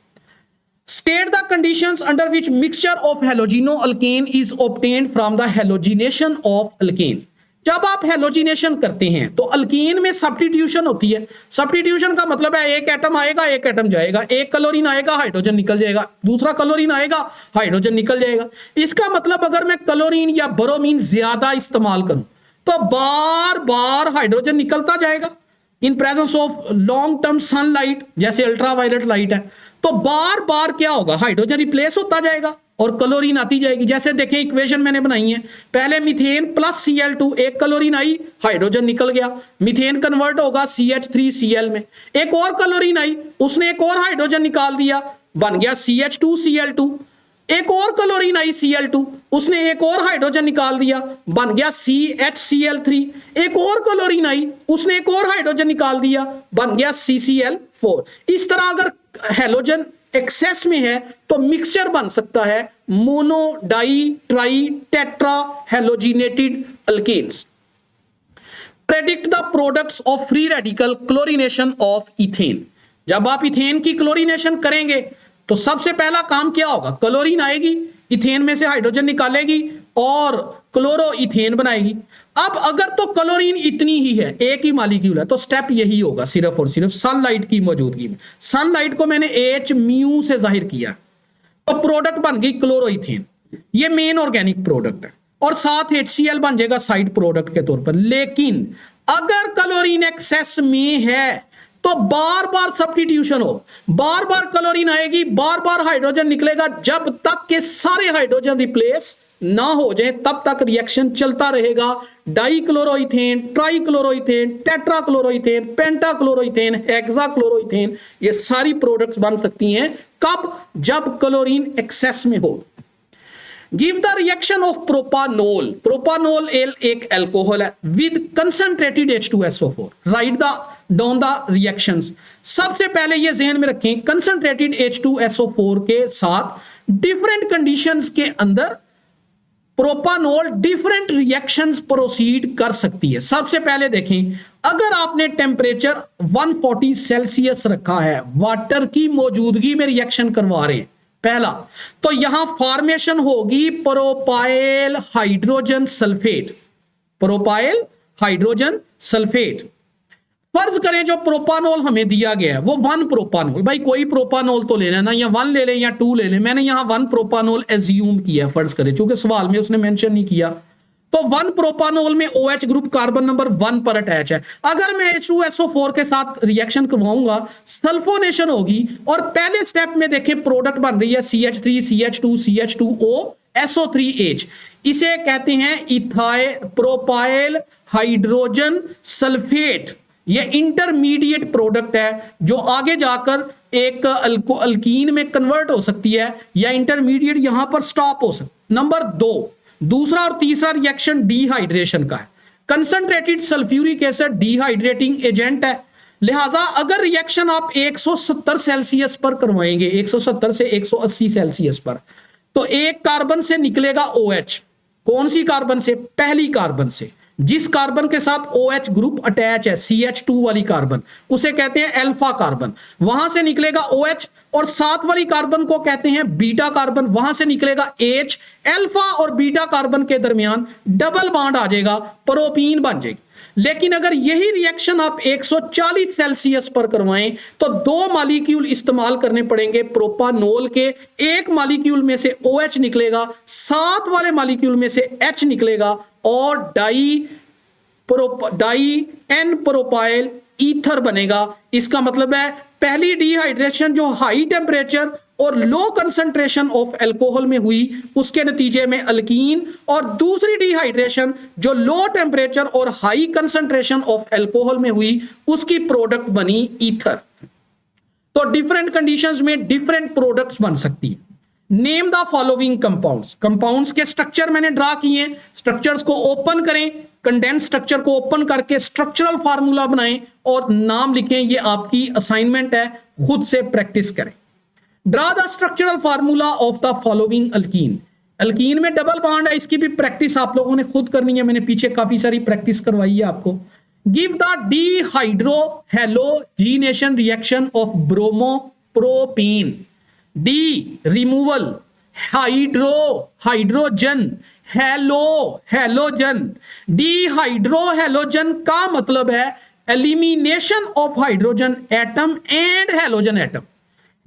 State the conditions under which mixture of halogenoalkane is obtained from the halogenation of alkane। जब आप हेलोजिनेशन करते हैं तो अल्कीन में सब्स्टिट्यूशन होती है। सब्स्टिट्यूशन का मतलब है एक एटम आएगा, एक एटम जाएगा, एक क्लोरीन आएगा, हाइड्रोजन निकल जाएगा, दूसरा क्लोरीन आएगा, हाइड्रोजन निकल जाएगा। इसका मतलब अगर मैं क्लोरीन या ब्रोमीन ज्यादा इस्तेमाल करूं तो बार बार हाइड्रोजन निकलता जाएगा। In presence of long term sunlight, जैसे अल्ट्रावायलेट लाइट है, तो बार बार क्या होगा, हाइड्रोजन रिप्लेस होता जाएगा और क्लोरीन आती जाएगी। जैसे देखें इक्वेशन मैंने बनाई है, पहले मीथेन प्लस Cl2, एक क्लोरीन आई, हाइड्रोजन निकल गया, मीथेन कन्वर्ट होगा CH3Cl में, एक और क्लोरीन आई, उसने एक और हाइड्रोजन निकाल दिया, बन गया CH2Cl2, एक और क्लोरीन आई Cl2, उसने एक और हाइड्रोजन निकाल दिया, बन गया CHCl3, एक और क्लोरीन आई, उसने एक और हाइड्रोजन निकाल दिया, बन गया CCl4। इस तरह अगर हैलोजन एक्सेस में है तो मिक्सचर बन सकता है mono di tri tetra halogenated alkanes. Predict the products of free radical chlorination of ethane. जब आप इथेन की क्लोरीनेशन करेंगे तो सबसे पहला काम क्या होगा, क्लोरीन आएगी, इथेन में से हाइड्रोजन निकालेगी और क्लोरो इथेन बनाएगी। अब अगर तो क्लोरीन इतनी ही है, एक ही मॉलिक्यूल है, तो स्टेप यही होगा सिर्फ और सिर्फ सनलाइट की मौजूदगी में। सनलाइट को मैंने H म्यू से जाहिर किया, तो प्रोडक्ट बन गई क्लोरोइथेन, ये मेन ऑर्गेनिक प्रोडक्ट है, और साथ HCl बन जाएगा साइड प्रोडक्ट के तौर पर। लेकिन अगर क्लोरीन एक्सेस में है तो बार बार सब्स्टिट्यूशन हो, बार बार क्लोरीन आएगी, बार बार हाइड्रोजन निकलेगा, जब तक के सारे हाइड्रोजन रिप्लेस ना हो जाए तब तक रिएक्शन चलता रहेगा। डाइक्लोरोइथेन, ट्राइक्लोरोइथेन, टेट्राक्लोरोइथेन, पेंटाक्लोरोइथेन, हेक्साक्लोरोइथेन, ये सारी प्रोडक्ट्स बन सकती हैं। कब? जब क्लोरीन एक्सेस में हो। Give the reaction of propanol. Propanol एक एल्कोहल है with concentrated H2SO4। Write down the reactions. सबसे पहले ये ज़हन में रखें, कंसंट्रेटेड H2SO4 के साथ डिफरेंट कंडीशंस के अंदर प्रोपानोल डिफरेंट रिएक्शंस प्रोसीड कर सकती है। सबसे पहले देखें, अगर आपने टेम्परेचर 140 सेल्सियस रखा है, वाटर की मौजूदगी में रिएक्शन करवा रहे हैं, पहला तो यहां फॉर्मेशन होगी propyl hydrogen sulphate. Propyl hydrogen sulphate, फर्ज करें जो प्रोपानोल हमें दिया गया है वो 1 प्रोपानोल, भाई कोई प्रोपानोल तो लेना ना, या 1 ले लें या 2 ले लें, मैंने यहां 1 प्रोपानोल एज्यूम किया, फर्ज करें, चूंकि सवाल में उसने मेंशन नहीं किया। तो 1 प्रोपानोल में OH ग्रुप कार्बन नंबर 1 पर अटैच है। अगर मैं H2SO4 के साथ रिएक्शन करवाऊंगा, सल्फोनेशन होगी, और पहले स्टेप में देखें प्रोडक्ट बन रही है CH3 CH2 CH2O SO3H। इसे कहते हैं प्रोपाइल हाइड्रोजन सल्फेट। ये इंटरमीडिएट प्रोडक्ट है जो आगे जाकर एक अल्कीन में कन्वर्ट हो सकती है, या इंटरमीडिएट यहां पर स्टॉप हो सकती। नंबर 2, दूसरा और तीसरा रिएक्शन डिहाइड्रेशन का है। Concentrated sulphuric acid dehydrating agent है, लिहाजा अगर रिएक्शन आप 170 सेल्सियस पर करवाएंगे, 170 से 180 सेल्सियस पर, तो एक कार्बन से निकलेगा OH। कौन सी कार्बन से? पहली कार्बन से। जिस कार्बन के साथ OH ग्रुप अटैच है, CH2 वाली कार्बन, उसे कहते हैं अल्फा कार्बन, वहां से निकलेगा OH, और साथ वाली कार्बन को कहते हैं बीटा कार्बन, वहां से निकलेगा H। अल्फा और बीटा कार्बन के दरमियान डबल बॉन्ड आ जाएगा, प्रोपीन बन जाएगी। लेकिन अगर यही रिएक्शन आप 140 सेल्सियस पर करवाएं तो दो मॉलिक्यूल इस्तेमाल करने पड़ेंगे प्रोपानोल के। एक मॉलिक्यूल में से OH निकलेगा, साथ वाले मॉलिक्यूल में से H निकलेगा, और डाई एन प्रोपाइल ईथर बनेगा। इसका मतलब है पहली डिहाइड्रेशन जो हाई टेम्परेचर और लो कंसंट्रेशन ऑफ अल्कोहल में हुई उसके नतीजे में अल्कीन, और दूसरी डिहाइड्रेशन जो लो टेम्परेचर और हाई कंसंट्रेशन ऑफ अल्कोहल में हुई उसकी प्रोडक्ट बनी ईथर। तो डिफरेंट कंडीशंस में डिफरेंट प्रोडक्ट्स बन सकती है। Name the following compounds. Compounds के स्ट्रक्चर मैंने ड्रा किए हैं, स्ट्रक्चर्स को ओपन करें, कंडेंस स्ट्रक्चर को ओपन करके स्ट्रक्चरल फार्मूला बनाएं और नाम लिखें। ये आपकी असाइनमेंट है, खुद से प्रैक्टिस करें। Draw the structural formula of the following alkyne. Alkyne में डबल बॉन्ड है, इसकी भी प्रैक्टिस आप लोगों ने खुद करनी है, मैंने पीछे काफी सारी प्रैक्टिस करवाई है आपको। Give the dehydro halogenation reaction of bromopropane. D removal, hydrogen, halogen. Dehydro halogen का मतलब है elimination of hydrogen atom and halogen atom.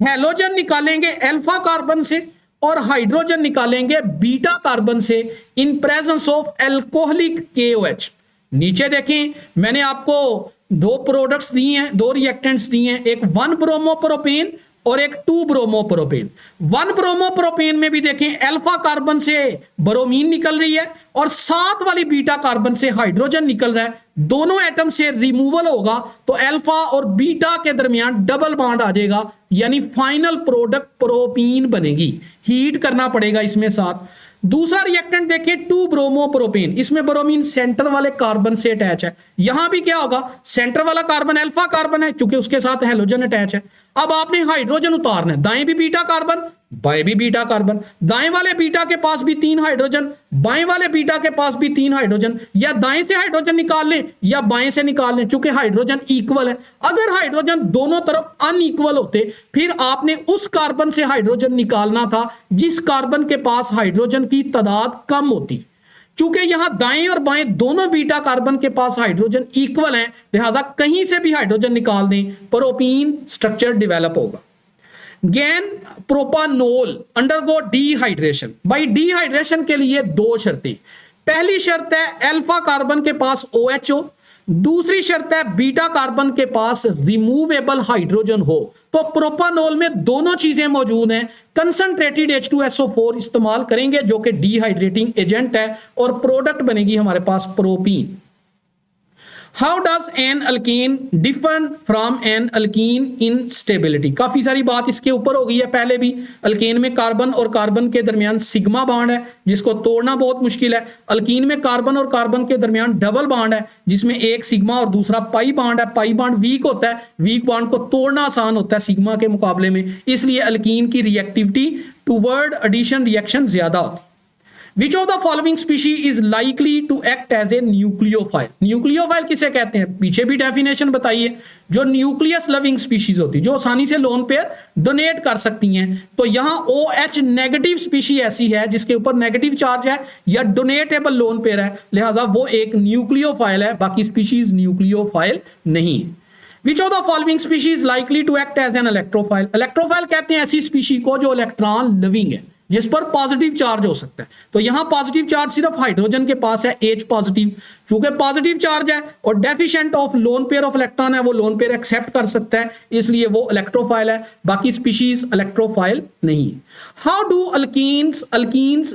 Halogen निकालेंगे अल्फा कार्बन से और हाइड्रोजन निकालेंगे बीटा कार्बन से in presence of alcoholic KOH। नीचे देखें, मैंने आपको दो प्रोडक्ट्स दिए हैं, दो रिएक्टेंट्स दिए हैं, एक 1 ब्रोमोप्रोपेन और एक 2 ब्रोमोप्रोपेन। 1 ब्रोमोप्रोपेन में भी देखें अल्फा कार्बन से ब्रोमीन निकल रही है और साथ वाली बीटा कार्बन से हाइड्रोजन निकल रहा है। दोनों एटम से रिमूवल होगा तो अल्फा और बीटा के दरमियान डबल बॉन्ड आ जाएगा, यानी फाइनल प्रोडक्ट प्रोपीन बनेगी। हीट करना पड़ेगा इसमें साथ। दूसरा रिएक्टेंट देखें 2 ब्रोमोप्रोपेन, इसमें ब्रोमीन सेंटर वाले कार्बन से अटैच है। यहां भी क्या होगा, सेंटर वाला कार्बन अल्फा कार्बन है क्योंकि उसके साथ हैलोजन अटैच है। अब आपने हाइड्रोजन उतारना है, दाएं भी बीटा कार्बन, बाएं भी बीटा कार्बन। दाएं वाले बीटा के पास भी 3 हाइड्रोजन, बाएं वाले बीटा के पास भी 3 हाइड्रोजन। या दाएं से हाइड्रोजन निकाल लें या बाएं से निकाल लें, क्योंकि हाइड्रोजन इक्वल है। अगर हाइड्रोजन दोनों तरफ अनइक्वल होते फिर आपने उस कार्बन से हाइड्रोजन निकालना था जिस कार्बन के पास हाइड्रोजन की तादाद कम होती। चूंकि यहां दाएं और बाएं दोनों बीटा कार्बन के पास हाइड्रोजन इक्वल हैं, लिहाजा कहीं से भी हाइड्रोजन निकाल दें, प्रोपीन स्ट्रक्चर डेवलप होगा। Can propanol undergo dehydration. भाई डिहाइड्रेशन के लिए दो शर्तें। पहली शर्त है अल्फा कार्बन के पास OH हो, दूसरी शर्त है बीटा कार्बन के पास रिमूवेबल हाइड्रोजन हो। तो प्रोपानोल में दोनों चीजें मौजूद हैं। कंसंट्रेटेड H2SO4 इस्तेमाल करेंगे जो कि डिहाइड्रेटिंग एजेंट है और प्रोडक्ट बनेगी हमारे पास propene. How does an alkene differ from an alkene in stability. काफी सारी बात इसके ऊपर हो गई है पहले भी। अल्कीन में कार्बन और कार्बन के दरमियान सिग्मा बॉन्ड है जिसको तोड़ना बहुत मुश्किल है। अल्कीन में कार्बन और कार्बन के दरमियान डबल बॉन्ड है जिसमें एक सिग्मा और दूसरा पाई बॉन्ड है। पाई बॉन्ड वीक होता है, वीक बॉन्ड को तोड़ना आसान होता है सिग्मा के मुकाबले में, इसलिए अल्कीन की रिएक्टिविटी टूवर्ड एडिशन रिएक्शन ज्यादा होती है। Which of the following species is likely to act as a nucleophile? Nucleophile किसे कहते हैं, पीछे भी डेफिनेशन बताइए। जो न्यूक्लियस लविंग स्पीशीज होती है, जो आसानी से लोन पेयर डोनेट कर सकती हैं। तो यहाँ OH नेगेटिव स्पीशी ऐसी है जिसके ऊपर नेगेटिव चार्ज है या डोनेटेबल लोन पेयर है, लिहाजा वो एक न्यूक्लियोफाइल है, बाकी स्पीशीज न्यूक्लियोफाइल नहीं है। Which of the following species likely to act as an electrophile? Electrophile कहते हैं ऐसी स्पीशी को जो इलेक्ट्रॉन लविंग है, जिस पर पॉजिटिव चार्ज हो सकता है। तो यहां पॉजिटिव चार्ज सिर्फ हाइड्रोजन के पास है, H पॉजिटिव। क्योंकि पॉजिटिव चार्ज है और deficient of lone pair of electron है, वो लोन पेयर एक्सेप्ट कर सकता है, इसलिए वो इलेक्ट्रोफाइल है। बाकी स्पीशीज इलेक्ट्रोफाइल नहीं है। How do alkenes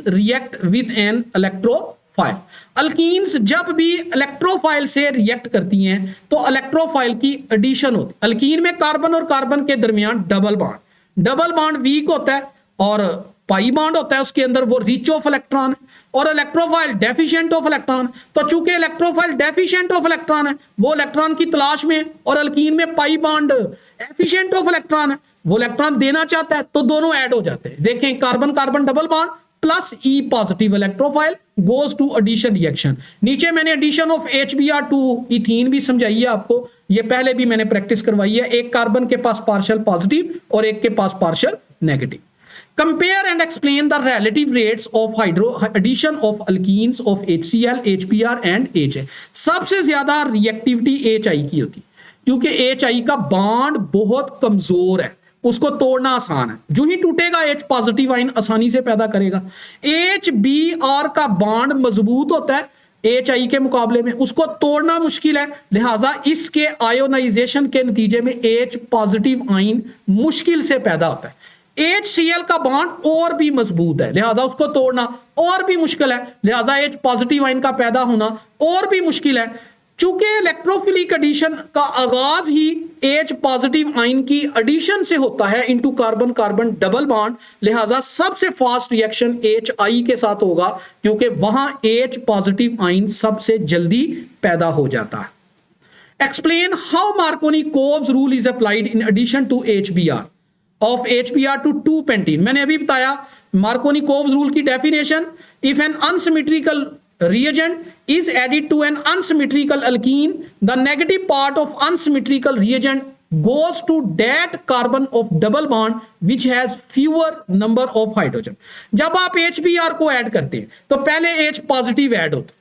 react with an electrophile. Alkenes जब भी इलेक्ट्रोफाइल से रिएक्ट करती हैं तो इलेक्ट्रोफाइल की एडिशन होती है। अल्कीन में कार्बन और कार्बन के दरमियान डबल बॉन्ड वीक होता है और पाई बॉन्ड होता है उसके अंदर, वो रिच ऑफ इलेक्ट्रॉन है, और इलेक्ट्रोफाइल डेफिशिएंट ऑफ इलेक्ट्रॉन। तो चूंकि इलेक्ट्रोफाइल डेफिशिएंट ऑफ इलेक्ट्रॉन है, वो इलेक्ट्रॉन की तलाश में, और अल्कीन में pi bond efficient of electron है, वो इलेक्ट्रॉन देना चाहता है, तो दोनों ऐड हो जाते हैं। देखें carbon carbon double bond plus E positive electrophile goes to addition reaction. नीचे मैंने addition of HBr to ethene भी समझाई है आपको, ये पहले भी मैंने प्रैक्टिस करवाई है। एक कार्बन के पास पार्शियल पॉजिटिव और एक के पास partial negative. Compare and explain the relative rates of hydro addition of alkenes of HCl, HBr and HA। सबसे ज्यादा रिएक्टिविटी HI की होती, क्योंकि HI का बॉन्ड बहुत कमजोर है, उसको तोड़ना आसान है। जो ही टूटेगा H पॉजिटिव आयन आसानी से पैदा करेगा। HBr का बॉन्ड मजबूत होता है HI के मुकाबले में, उसको तोड़ना मुश्किल है, लिहाजा इसके आयोनाइजेशन के नतीजे में H पॉजिटिव आयन मुश्किल से पैदा होता है। HCl का बॉन्ड और भी मजबूत है, लिहाजा उसको तोड़ना और भी मुश्किल है, लिहाजा H पॉजिटिव आयन का पैदा होना और भी मुश्किल है। चूंकि इलेक्ट्रोफिलिक एडिशन का आगाज ही H पॉजिटिव आयन की एडिशन से होता है into carbon carbon double bond, लिहाजा सबसे फास्ट रिएक्शन HI के साथ होगा, क्योंकि वहां H पॉजिटिव आयन सबसे जल्दी पैदा हो जाता है। Explain how Markovnikov's rule is applied in addition to HBr of HBr to 2-pentene। मैंने अभी बताया मार्कोनी-कोव्स रूल की definition, if an unsymmetrical reagent is added to an unsymmetrical alkene, the negative part of unsymmetrical reagent goes to that carbon of double bond which has fewer number of hydrogen। जब आप HBr को add करते हैं तो पहले H positive add होता है,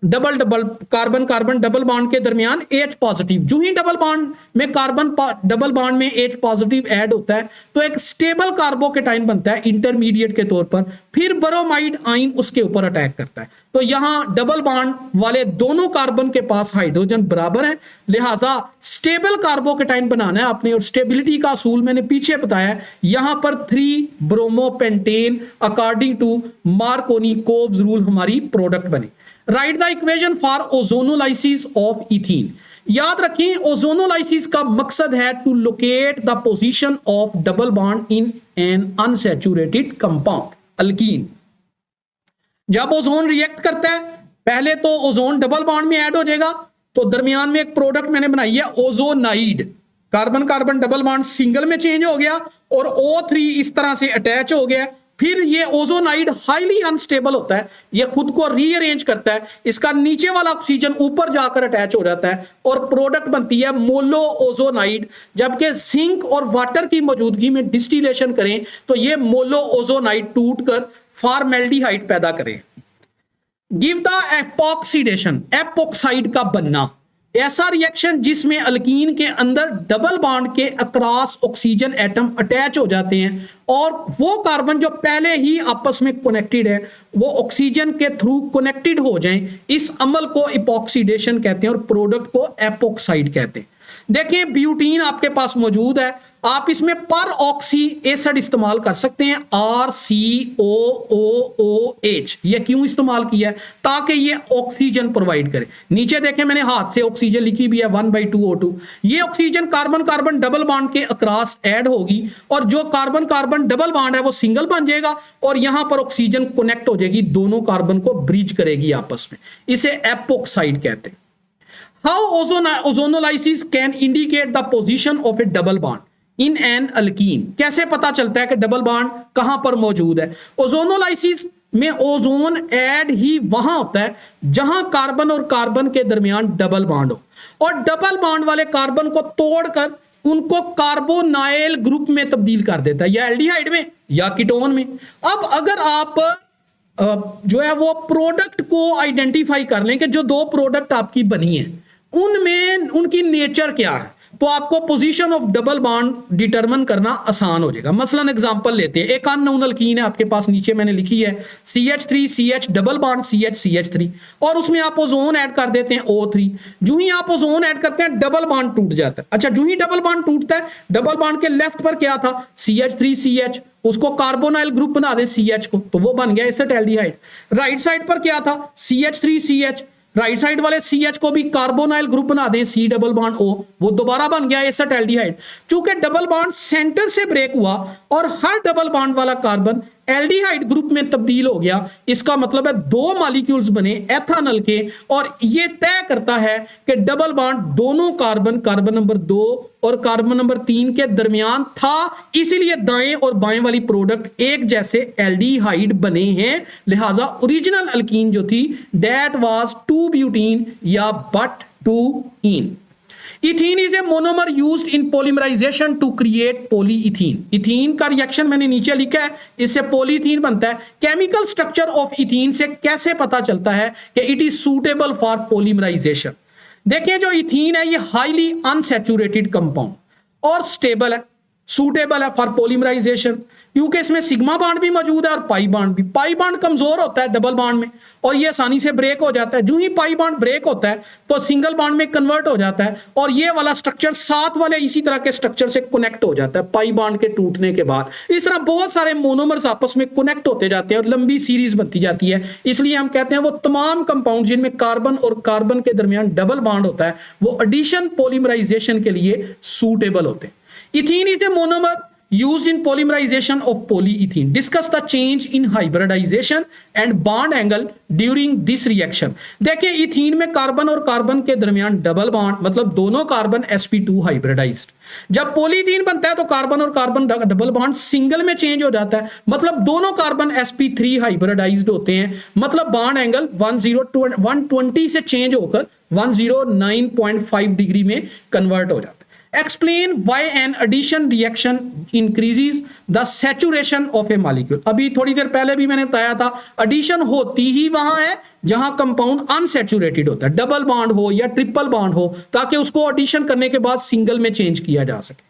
double double carbon carbon double bond के दरमियान H पॉजिटिव। जो ही डबल बॉन्ड में कार्बन डबल बॉन्ड में H पॉजिटिव ऐड होता है तो एक स्टेबल कार्बोकेटाइन बनता है इंटरमीडिएट के तौर पर, फिर ब्रोमाइड आयन उसके ऊपर अटैक करता है। तो यहां डबल बॉन्ड वाले दोनों कार्बन के पास हाइड्रोजन बराबर है, लिहाजा स्टेबल कार्बोकेटाइन बनाना है आपने, और स्टेबिलिटी का असूल मैंने पीछे बताया है। यहां पर 3 bromopentane according to Markovnikov's rule हमारी प्रोडक्ट बनी। Write the equation for ozonolysis of ethene. याद रखें ओजोनोलाइसिस का मकसद है to locate the position of double bond in an unsaturated compound alkene. जब ओजोन रिएक्ट करता है पहले तो ओजोन डबल बॉन्ड में ऐड हो जाएगा, तो दरमियान में एक प्रोडक्ट मैंने बनाई है ozonide. Carbon carbon double bond single में चेंज हो गया और O3 इस तरह से अटैच हो गया। फिर ये ओजोनाइड हाईली अनस्टेबल होता है, ये खुद को रीअरेंज करता है, इसका नीचे वाला ऑक्सीजन ऊपर जाकर अटैच हो जाता है और प्रोडक्ट बनती है मोलो ओजोनाइड। जबकि जिंक और वाटर की मौजूदगी में डिस्टिलेशन करें तो ये मोलो ओजोनाइड टूटकर फॉर्मेल्डिहाइड पैदा करे। गिव द एपॉक्सीडेशन, एपॉक्साइड का बनना, ऐसा रिएक्शन जिसमें अल्कीन के अंदर डबल बॉन्ड के अक्रॉस ऑक्सीजन एटम अटैच हो जाते हैं और वो कार्बन जो पहले ही आपस में कनेक्टेड है वो ऑक्सीजन के थ्रू कनेक्टेड हो जाएं। इस अमल को एपॉक्सीडेशन कहते हैं और प्रोडक्ट को एपॉक्साइड कहते हैं। देखिए ब्यूटीन आपके पास मौजूद है, आप इसमें पर ऑक्सी एसिड इस्तेमाल कर सकते हैं RCOOOH। ये क्यों इस्तेमाल किया है? ताकि ये ऑक्सीजन प्रोवाइड करे। नीचे देखें मैंने हाथ से ऑक्सीजन लिखी भी है 1/2O2। ये oxygen carbon carbon double bond के अक्रॉस ऐड होगी और जो कार्बन कार्बन डबल बॉन्ड है वो सिंगल बन जाएगा और यहां पर ऑक्सीजन कनेक्ट हो जाएगी, दोनों कार्बन को ब्रिज करेगी आपस में, इसे एपॉक्साइड कहते हैं। How ozonolysis can indicate the position of a double bond in an alkene? कैसे पता चलता है कि डबल बॉन्ड कहां पर मौजूद है? ओजोनोलाइसिस में ओजोन ऐड ही वहां होता है जहां कार्बन और कार्बन के दरमियान डबल बॉन्ड हो और डबल बॉन्ड वाले कार्बन को तोड़कर उनको कार्बोनाइल ग्रुप में तब्दील कर देता है, या एल्डिहाइड में या कीटोन में। अब अगर आप जो है वो प्रोडक्ट को आइडेंटिफाई कर लें कि जो दो प्रोडक्ट आपकी बनी है उनमें उनकी नेचर क्या है, तो आपको position of double bond determine करना आसान हो जाएगा। मसलन एग्जांपल लेते हैं, एक अननोन अल्कीन है आपके पास, नीचे मैंने लिखी है CH3CH डबल बॉन्ड CH और उसमें आप ओजोन ऐड कर देते हैं O3। जो ही आप ओजोन ऐड करते हैं डबल बॉन्ड टूट जाता है। अच्छा, जो ही डबल बॉन्ड टूटता है, डबल बॉन्ड के लेफ्ट पर क्या था CH3CH, उसको कार्बोनाइल ग्रुप बना दें CH को, तो वो बन गया एसिटाल्डिहाइड। राइट साइड पर क्या था CH3CH, राइट साइड वाले CH को भी कार्बोनाइल ग्रुप बना दें C डबल बॉन्ड O, वो दोबारा बन गया एसिटाल्डिहाइड। चूंकि डबल बॉन्ड सेंटर से ब्रेक हुआ और हर डबल बॉन्ड वाला कार्बन एल्डिहाइड ग्रुप में तब्दील हो गया, इसका मतलब है दो मॉलिक्यूल्स बने एथानल के, और ये तय करता है कि डबल बॉन्ड दोनों कार्बन, कार्बन नंबर 2 और कार्बन नंबर 3 के दरमियान था, इसीलिए दाएं और बाएं वाली प्रोडक्ट एक जैसे एल्डिहाइड बने हैं। लिहाजा ओरिजिनल अल्कीन जो थी दैट वाज 2 ब्यूटीन या but 2 ene. Ethene is a monomer used in polymerization to create polyethene. Ethene का रिएक्शन मैंने नीचे लिखा है, इससे पॉलीइथीन बनता है। केमिकल स्ट्रक्चर ऑफ इथीन से कैसे पता चलता है कि it is suitable for polymerization? देखिए जो इथीन है ये हाईली अनसैचुरेटेड कंपाउंड और स्टेबल है, सूटेबल है फॉर पॉलीमराइजेशन, क्योंकि इसमें सिग्मा बॉन्ड भी मौजूद है और पाई बॉन्ड भी। पाई बॉन्ड कमजोर होता है डबल बॉन्ड में और ये आसानी से ब्रेक हो जाता है। जो ही पाई बॉन्ड ब्रेक होता है तो सिंगल बॉन्ड में कन्वर्ट हो जाता है और ये वाला स्ट्रक्चर साथ वाले इसी तरह के स्ट्रक्चर से कनेक्ट हो जाता है पाई बॉन्ड के टूटने के बाद। इस तरह बहुत सारे मोनोमर्स आपस में कनेक्ट होते जाते हैं और लंबी सीरीज बनती जाती है। इसलिए हम कहते हैं वो तमाम कंपाउंड जिनमें कार्बन और कार्बन के दरमियान डबल बॉन्ड होता है वो एडिशन पॉलीमराइजेशन के लिए सूटेबल होते हैं। Ethene is a monomer used in polymerization of polyethene. Discuss the change in hybridization and bond angle during this reaction. देखिए इथीन में कार्बन और कार्बन के दरमियान डबल बॉन्ड, मतलब दोनों कार्बन sp2 हाइब्रिडाइज्ड। जब पॉलीथीन बनता है तो कार्बन और कार्बन डबल बॉन्ड सिंगल में चेंज हो जाता है, मतलब दोनों कार्बन sp3 हाइब्रिडाइज्ड होते हैं, मतलब बॉन्ड एंगल 120 से चेंज होकर 109.5 डिग्री में कन्वर्ट हो जाता है। Explain why an addition reaction increases the saturation of a molecule. अभी थोड़ी देर पहले भी मैंने बताया था addition होती ही वहां है जहां कंपाउंड अनसैचुरेटेड होता है, डबल बॉन्ड हो या ट्रिपल बॉन्ड हो, ताकि उसको एडिशन करने के बाद सिंगल में चेंज किया जा सके।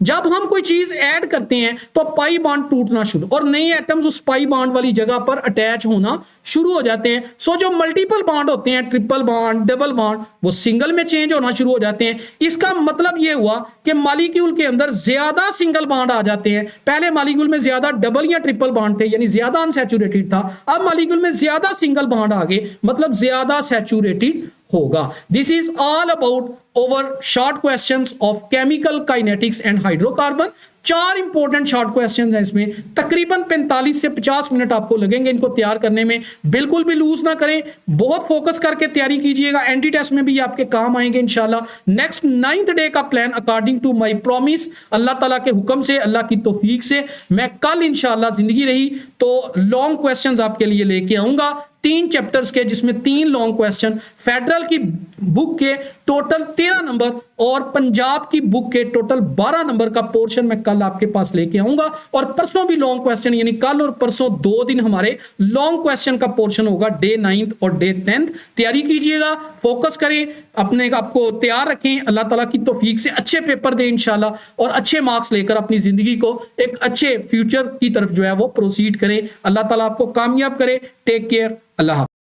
जब हम कोई चीज ऐड करते हैं तो पाई बॉन्ड टूटना शुरू और नए एटम्स उस पाई बॉन्ड वाली जगह पर अटैच होना शुरू हो जाते हैं। सो जो मल्टीपल बॉन्ड होते हैं, ट्रिपल बॉन्ड, डबल बॉन्ड, वो सिंगल में चेंज होना शुरू हो जाते हैं। इसका मतलब यह हुआ कि मॉलिक्यूल के अंदर ज्यादा सिंगल बॉन्ड आ जाते हैं। पहले मॉलिक्यूल में ज्यादा डबल या ट्रिपल बॉन्ड थे, यानी ज्यादा अनसैचुरेटेड था। अब मॉलिक्यूल में ज्यादा सिंगल बॉन्ड आ गए, मतलब ज्यादा सैचुरेटेड होगा। This is all about over short questions of chemical kinetics and hydrocarbon. 4 important short questions हैं इसमें, तकरीबन 45 से 50 मिनट आपको लगेंगे इनको तैयार करने में। बिल्कुल भी लूज ना करें, बहुत फोकस करके तैयारी कीजिएगा, एनडी टेस्ट में भी आपके काम आएंगे इंशाल्लाह। नेक्स्ट 9th डे का plan according to my promise, अल्लाह ताला के हुक्म से, अल्लाह की तौफीक से, मैं कल इंशाल्लाह जिंदगी रही तो लॉन्ग क्वेश्चंस आपके लिए लेके आऊंगा, 3 चैप्टर्स के, जिसमें 3 लॉन्ग क्वेश्चन, फेडरल की बुक के टोटल 13 नंबर और पंजाब की बुक के टोटल 12 नंबर का पोर्शन मैं कल आपके पास लेके आऊंगा। और परसों भी लॉन्ग क्वेश्चन, यानी कल और परसों 2 दिन हमारे लॉन्ग क्वेश्चन का पोर्शन होगा, डे 9th और डे 10th। तैयारी कीजिएगा, फोकस करें, अपने आपको तैयार रखें, अल्लाह ताला की तौफीक से अच्छे पेपर दें इंशाल्लाह, और अच्छे मार्क्स लेकर अपनी जिंदगी को एक अच्छे फ्यूचर की तरफ जो है वो प्रोसीड करें। अल्लाह ताला आपको कामयाब करे। टेक केयर, अल्लाह हाफ़िज़।